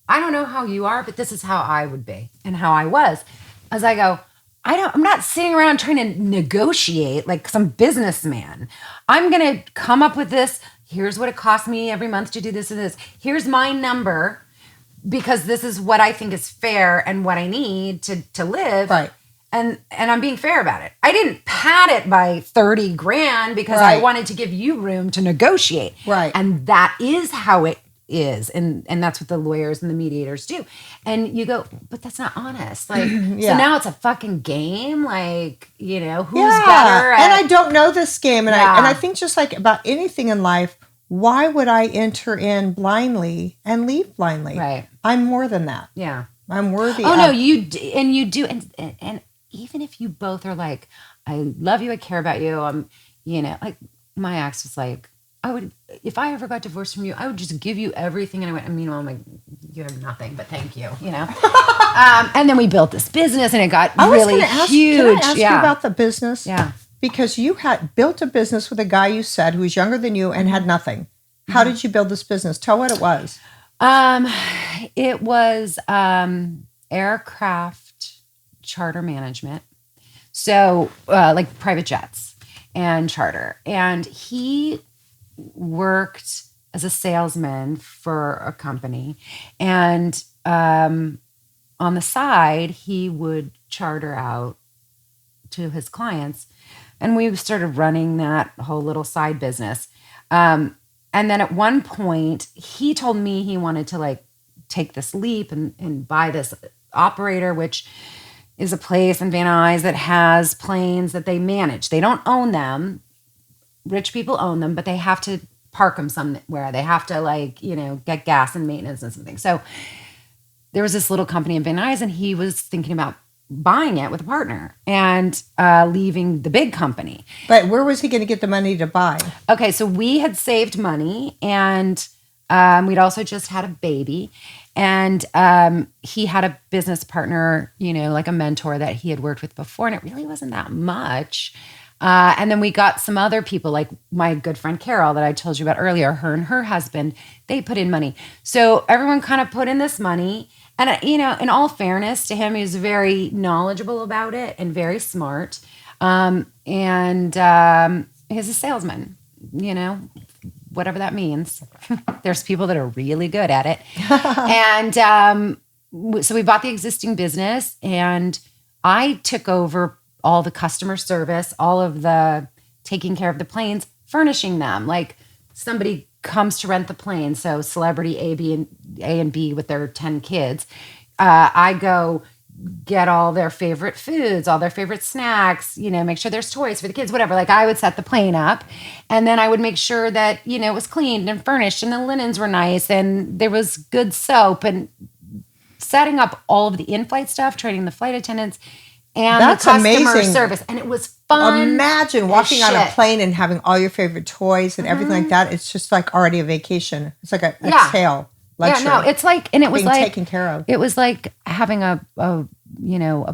I don't know how you are, but this is how I would be and how I was. As I go, I'm not sitting around trying to negotiate like some businessman. I'm going to come up with this. Here's what it costs me every month to do this and this. Here's my number, because this is what I think is fair and what I need to live. Right. And I'm being fair about it. I didn't pad it by $30,000 because I wanted to give you room to negotiate. Right. And that is how it is. And that's what the lawyers and the mediators do. And you go, but that's not honest. Like, so now it's a fucking game. Like, who's better at, and I don't know this game. And I think just like about anything in life, why would I enter in blindly and leave blindly? Right. I'm more than that. Yeah. I'm worthy. Oh, no, you do. And even if you both are like, I love you, I care about you. Like my ex was like, if I ever got divorced from you, I would just give you everything. And I went, meanwhile, I'm like, you have nothing, but thank you, and then we built this business and it got really huge. Can I ask you about the business? Yeah. Because you had built a business with a guy you said who was younger than you and had nothing. How did you build this business? Tell what it was. It was aircraft charter management. So like private jets and charter. And he worked as a salesman for a company. And on the side, he would charter out to his clients. And we started running that whole little side business. And then at one point, he told me he wanted to like take this leap and buy this operator, which is a place in Van Nuys that has planes that they manage. They don't own them. Rich people own them, but they have to park them somewhere. They have to get gas and maintenance and something. So there was this little company in Van Nuys, and he was thinking about buying it with a partner and leaving the big company. But where was he going to get the money to buy? Okay, so we had saved money, and we'd also just had a baby. And he had a business partner, like a mentor that he had worked with before, and it really wasn't that much. And then we got some other people, like my good friend Carol that I told you about earlier, her and her husband, they put in money. So everyone kind of put in this money. And, in all fairness to him, he was very knowledgeable about it and very smart. And he's a salesman, whatever that means. There's people that are really good at it. And so we bought the existing business, and I took over all the customer service, all of the taking care of the planes, furnishing them. Like somebody comes to rent the plane. So celebrity A and B with their 10 kids. I go get all their favorite foods, all their favorite snacks, make sure there's toys for the kids, whatever. Like I would set the plane up, and then I would make sure that, it was cleaned and furnished and the linens were nice and there was good soap, and setting up all of the in-flight stuff, training the flight attendants and That's the customer amazing. service. And it was fun. Imagine walking on a plane and having all your favorite toys and everything like that. It's just like already a vacation. It's like an exhale. Luxury. Yeah, no, it's like, and it was being like taken care of. It was like having a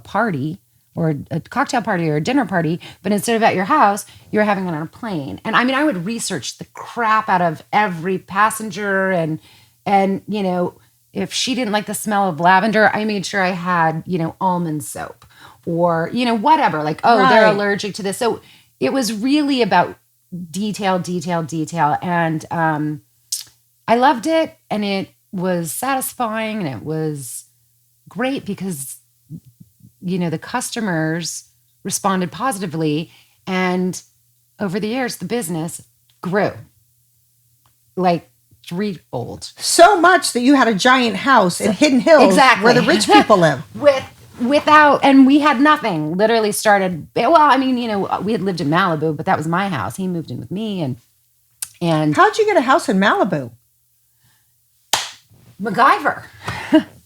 party or a cocktail party or a dinner party, but instead of at your house, you're having it on a plane. And I mean, I would research the crap out of every passenger, and if she didn't like the smell of lavender, I made sure I had, almond soap or, whatever, like, they're allergic to this. So it was really about detail. And I loved it, and it was satisfying, and it was great because, the customers responded positively. And over the years, the business grew like threefold. So much that you had a giant house in Hidden Hills, exactly, where the rich people live. And we had nothing. Literally started. Well, I mean, we had lived in Malibu, but that was my house. He moved in with me, and how'd you get a house in Malibu? MacGyver.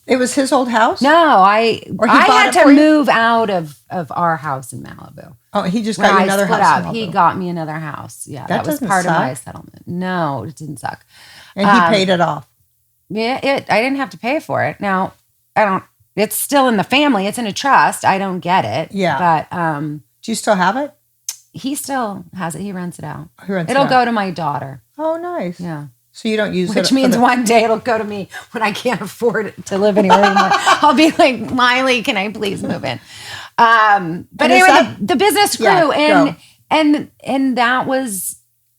It was his old house? No, I had to you? move out of our house in Malibu. Oh, he just got you another house in Malibu. He got me another house. Yeah, that was part of my settlement. No, it didn't suck. And he paid it off. Yeah, I didn't have to pay for it. Now, it's still in the family. It's in a trust. I don't get it. Yeah. But do you still have it? He still has it. He rents it out. It'll go to my daughter. Oh, nice. Yeah. So you don't use it. Which means one day it'll go to me when I can't afford to live anywhere anymore. I'll be like, Miley, can I please move in? But anyway, the business grew, and that was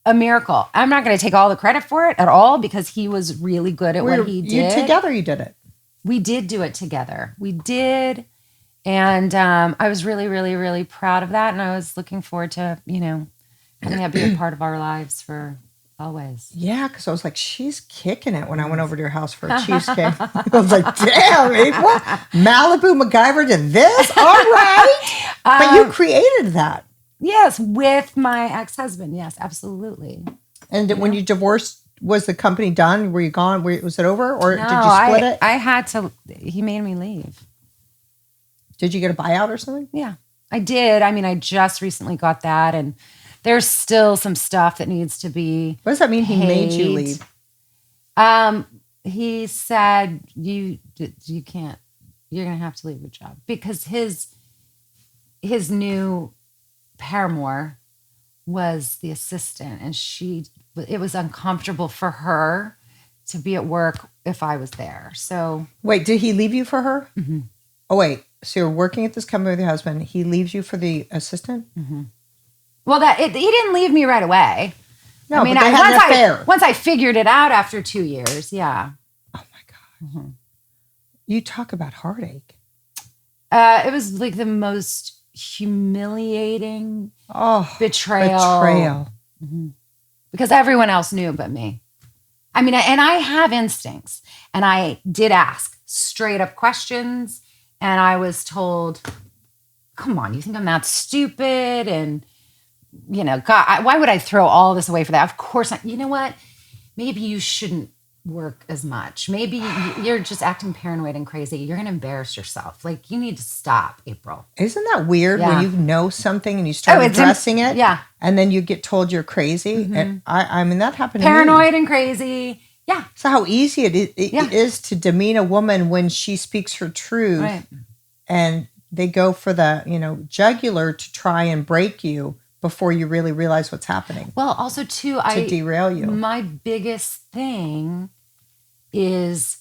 a miracle. I'm not going to take all the credit for it at all, because he was really good at what he did. Together you did it. We did do it together. We did. And I was really, really, really proud of that. And I was looking forward to, having that be a part of our lives for always. Yeah, because I was like, she's kicking it when I went over to your house for a cheesecake. I was like, damn, what? Malibu MacGyver did this? All right. But you created that. Yes, with my ex-husband. Yes, absolutely. And when you divorced, was the company done? Were you gone? Was it over? Or no, did you split it? I had to, he made me leave. Did you get a buyout or something? Yeah, I did. I mean, I just recently got that, and there's still some stuff that needs to be What does that mean? paid. He made you leave? He said, you can't, you're going to have to leave your job, because his new paramour was the assistant, and it was uncomfortable for her to be at work if I was there. So wait, did he leave you for her? Mm-hmm. Oh, wait. So you're working at this company with your husband. He leaves you for the assistant? Mm-hmm. Well, he didn't leave me right away. No, I mean, but they had an affair. Once I figured it out after 2 years, yeah. Oh my God. Mm-hmm. You talk about heartache. It was like the most humiliating betrayal. Mm-hmm. Because everyone else knew but me. I mean, and I have instincts, and I did ask straight up questions, and I was told, come on, you think I'm that stupid? And, God, why would I throw all this away for that? Of course, you know what? Maybe you shouldn't work as much. Maybe you're just acting paranoid and crazy. You're going to embarrass yourself. Like, you need to stop, April. Isn't that weird Yeah. when you know something and you start addressing it? Yeah. And then you get told you're crazy. And I mean, that happened to me. Paranoid and crazy. Yeah. So how easy it is to demean a woman when she speaks her truth. Right. And they go for the, jugular to try and break you before you really realize what's happening. Well, also too, to derail you. My biggest thing is,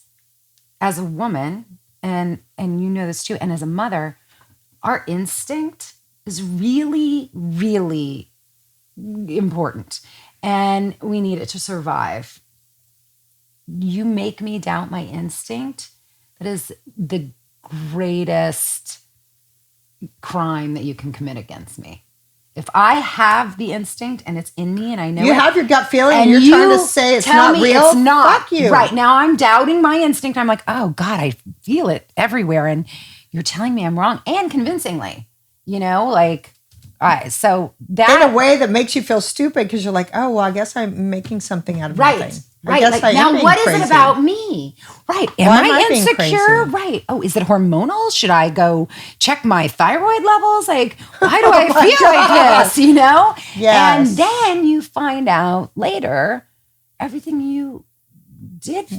as a woman, and you know this too, and as a mother, our instinct is really, really important, and we need it to survive. You make me doubt my instinct. That is the greatest crime that you can commit against me. If I have the instinct and it's in me and I know you have your gut feeling and you're trying to say it's tell not me real, it's not. Fuck you. Right, now I'm doubting my instinct. I'm like, oh God, I feel it everywhere. And you're telling me I'm wrong, and convincingly, all right. So that in a way that makes you feel stupid because you're like, oh, well, I guess I'm making something out of right. nothing. Right. I guess I am now, being what is crazy. it about me? Right. Am Why am I I being insecure? crazy? Right. Oh, is it hormonal? Should I go check my thyroid levels? Like, why do I feel like this? Yes. And then you find out later everything you did feel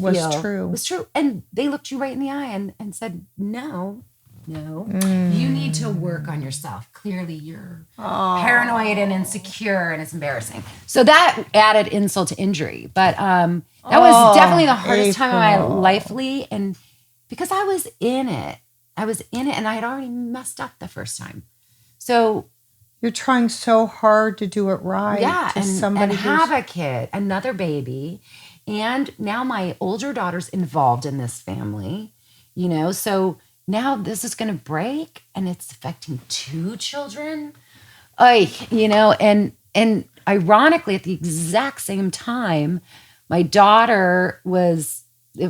was true. And they looked you right in the eye and said, no. You need to work on yourself. Clearly, you're paranoid and insecure, and it's embarrassing. So that added insult to injury. But that was definitely the hardest time of my life, Leigh. And because I was in it, and I had already messed up the first time. So you're trying so hard to do it right. Yeah, and have a kid, another baby. And now my older daughter's involved in this family, so now this is going to break, and it's affecting 2 children. And ironically, at the exact same time, my daughter it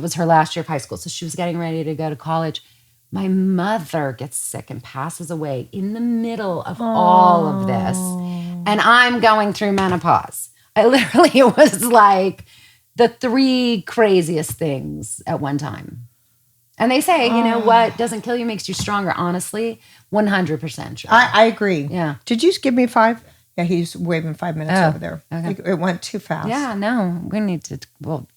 was her last year of high school, so she was getting ready to go to college. My mother gets sick and passes away in the middle of all of this. And I'm going through menopause. It was like the 3 craziest things at one time. And they say, what doesn't kill you makes you stronger. Honestly, 100% true. I agree. Yeah. Did you give me 5? Yeah, he's waving 5 minutes over there. Okay. It went too fast. Yeah, no. We need to,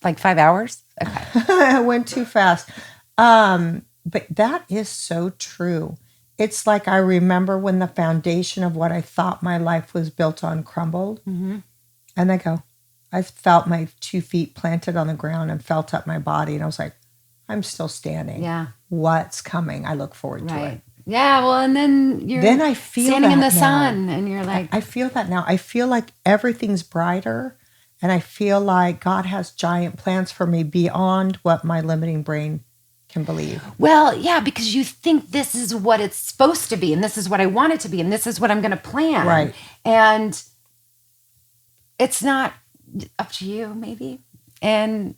5 hours? Okay. It went too fast. But that is so true. It's like I remember when the foundation of what I thought my life was built on crumbled. Mm-hmm. And I felt my 2 feet planted on the ground and felt up my body. And I was like, I'm still standing. Yeah. What's coming? I look forward to it. Yeah, well, and then I feel standing in the now. sun and you're like... I feel that now. I feel like everything's brighter, and I feel like God has giant plans for me beyond what my limiting brain can believe. Well, yeah, because you think this is what it's supposed to be, and this is what I want it to be, and this is what I'm going to plan. Right. And it's not up to you, maybe. And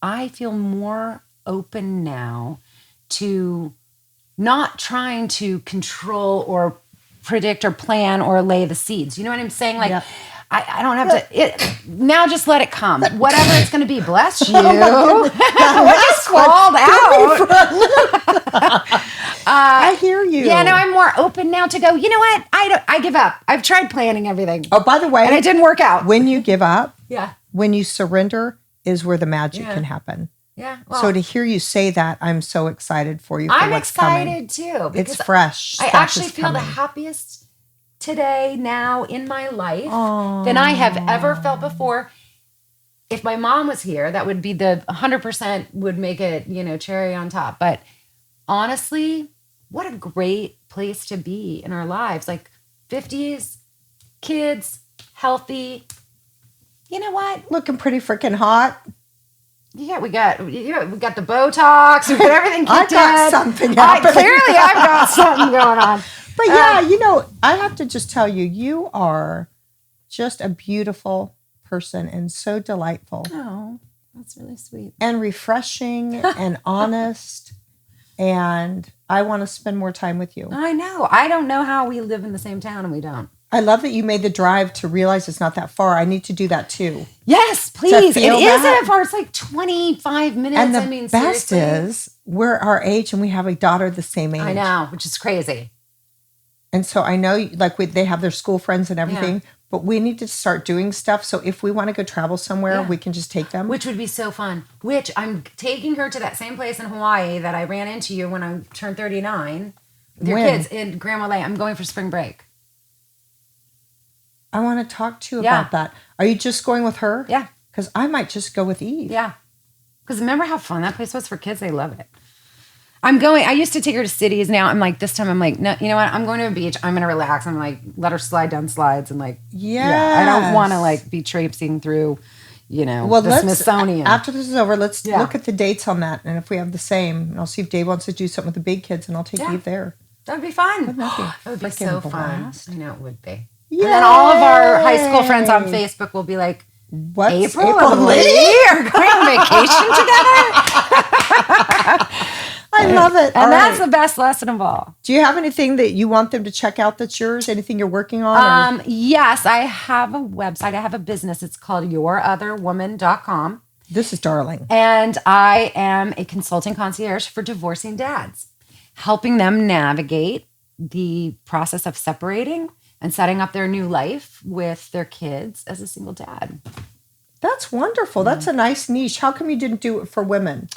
I feel more open now to not trying to control or predict or plan or lay the seeds. You know what I'm saying? Like, yeah. I don't have to, now just let it come. Whatever it's going to be. Bless you. I just squalled out. I hear you. Yeah, no, I'm more open now to go, you know what? I give up. I've tried planning everything. Oh, by the way. And it didn't work out. When you give up, yeah, when you surrender is where the magic can happen. Yeah. Well, so to hear you say that, I'm so excited for you for what's coming. I'm excited too. It's fresh. I actually feel the happiest today, now in my life than I have ever felt before. If my mom was here, that would be the 100% would make it, cherry on top. But honestly, what a great place to be in our lives. Like 50s, kids, healthy. You know what? Looking pretty freaking hot. Yeah, we got the Botox. We got everything kicked in. I got something happening. Clearly, I've got something going on. But yeah, I have to just tell you, you are just a beautiful person and so delightful. Oh, that's really sweet. And refreshing and honest. And I want to spend more time with you. I know. I don't know how we live in the same town and we don't. I love that you made the drive to realize it's not that far. I need to do that too. Yes, please. It feel isn't that. that far. It's like 25 minutes. And the I mean, best seriously. is we're our age and we have a daughter the same age. I know, which is crazy. And so I know like they have their school friends and everything, but we need to start doing stuff. So if we want to go travel somewhere, we can just take them. Which would be so fun. Which I'm taking her to that same place in Hawaii that I ran into you when I turned 39 with your kids in Grandma Leigh. I'm going for spring break. I want to talk to you about that. Are you just going with her? Yeah. Because I might just go with Eve. Yeah. Because remember how fun that place was for kids? They love it. I used to take her to cities. Now I'm like, this time I'm like, no, you know what? I'm going to a beach. I'm going to relax. I'm like, let her slide down slides and like, I don't want to like be traipsing through, the Smithsonian. After this is over, let's look at the dates on that. And if we have the same, and I'll see if Dave wants to do something with the big kids and I'll take Eve there. That would be fun. Wouldn't that be That would be so blast? fun. I know it would be. Yay! And then all of our high school friends on Facebook will be like, What's April and Leigh are going on vacation together? I love it. And that's the best lesson of all. Do you have anything that you want them to check out that's yours? Anything you're working on? Yes, I have a website. I have a business. It's called yourotherwoman.com. This is darling. And I am a consulting concierge for divorcing dads, helping them navigate the process of separating and setting up their new life with their kids as a single dad. That's wonderful. That's a nice niche. How come you didn't do it for women?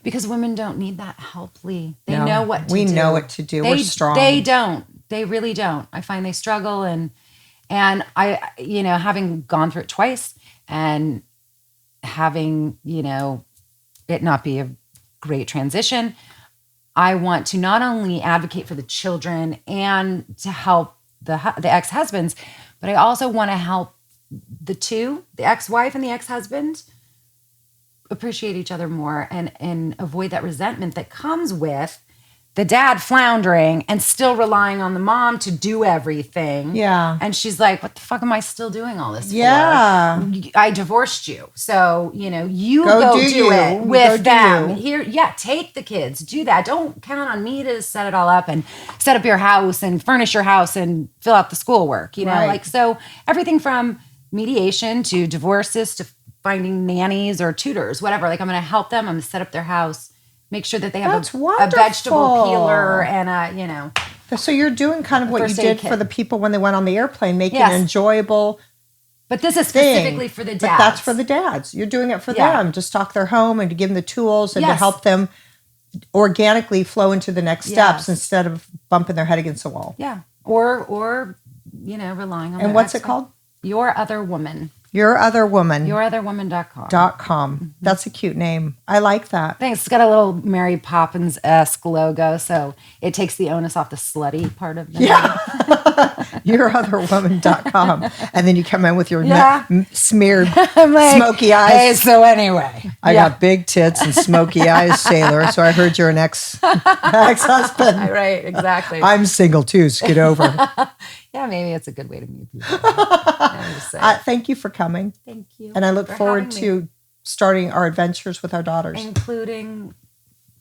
Because women don't need that help, Leigh. They know what to do. We know what to do. We're strong. They don't. They really don't. I find they struggle. And I, having gone through it twice and having, it not be a great transition, I want to not only advocate for the children and to help the ex-husbands, but I also want to help the ex-wife and the ex-husband, appreciate each other more and avoid that resentment that comes with the dad floundering and still relying on the mom to do everything. Yeah. And she's like, what the fuck am I still doing all this for? I divorced you. So, you go do it with them. Here, take the kids. Do that. Don't count on me to set it all up and set up your house and furnish your house and fill out the schoolwork. So everything from mediation to divorces to finding nannies or tutors, whatever. Like I'm going to help them. I'm going to set up their house. Make sure that they have a vegetable peeler and So you're doing kind of what you did for the people when they went on the airplane, making it enjoyable. But this is specifically for the dads. But that's for the dads. You're doing it for them to stock their home and to give them the tools and to help them organically flow into the next steps instead of bumping their head against the wall. Yeah. Or relying on. And what's it called? Your Other Woman. Your Other Woman. Yourotherwoman.com. That's a cute name. I like that. Thanks. It's got a little Mary Poppins-esque logo, so it takes the onus off the slutty part of the name. Yourotherwoman.com. And then you come in with your smeared like, smoky eyes. Hey, so anyway. I got big tits and smoky eyes, sailor, so I heard you're an ex-husband. Right, exactly. I'm single too, so get over. Yeah, maybe it's a good way to meet people. Thank you for coming. Thank you. And I look forward to starting our adventures with our daughters. Including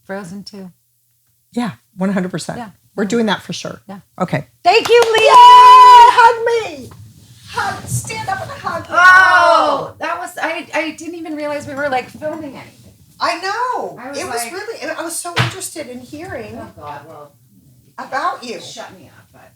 Frozen 2. Yeah, 100%. Yeah. We're doing that for sure. Yeah. Okay. Thank you, Leigh. Hug me. Stand up and hug me. Oh, that was, I didn't even realize we were like filming anything. I know. It was I was so interested in hearing oh God, well, about you. shut me up, but.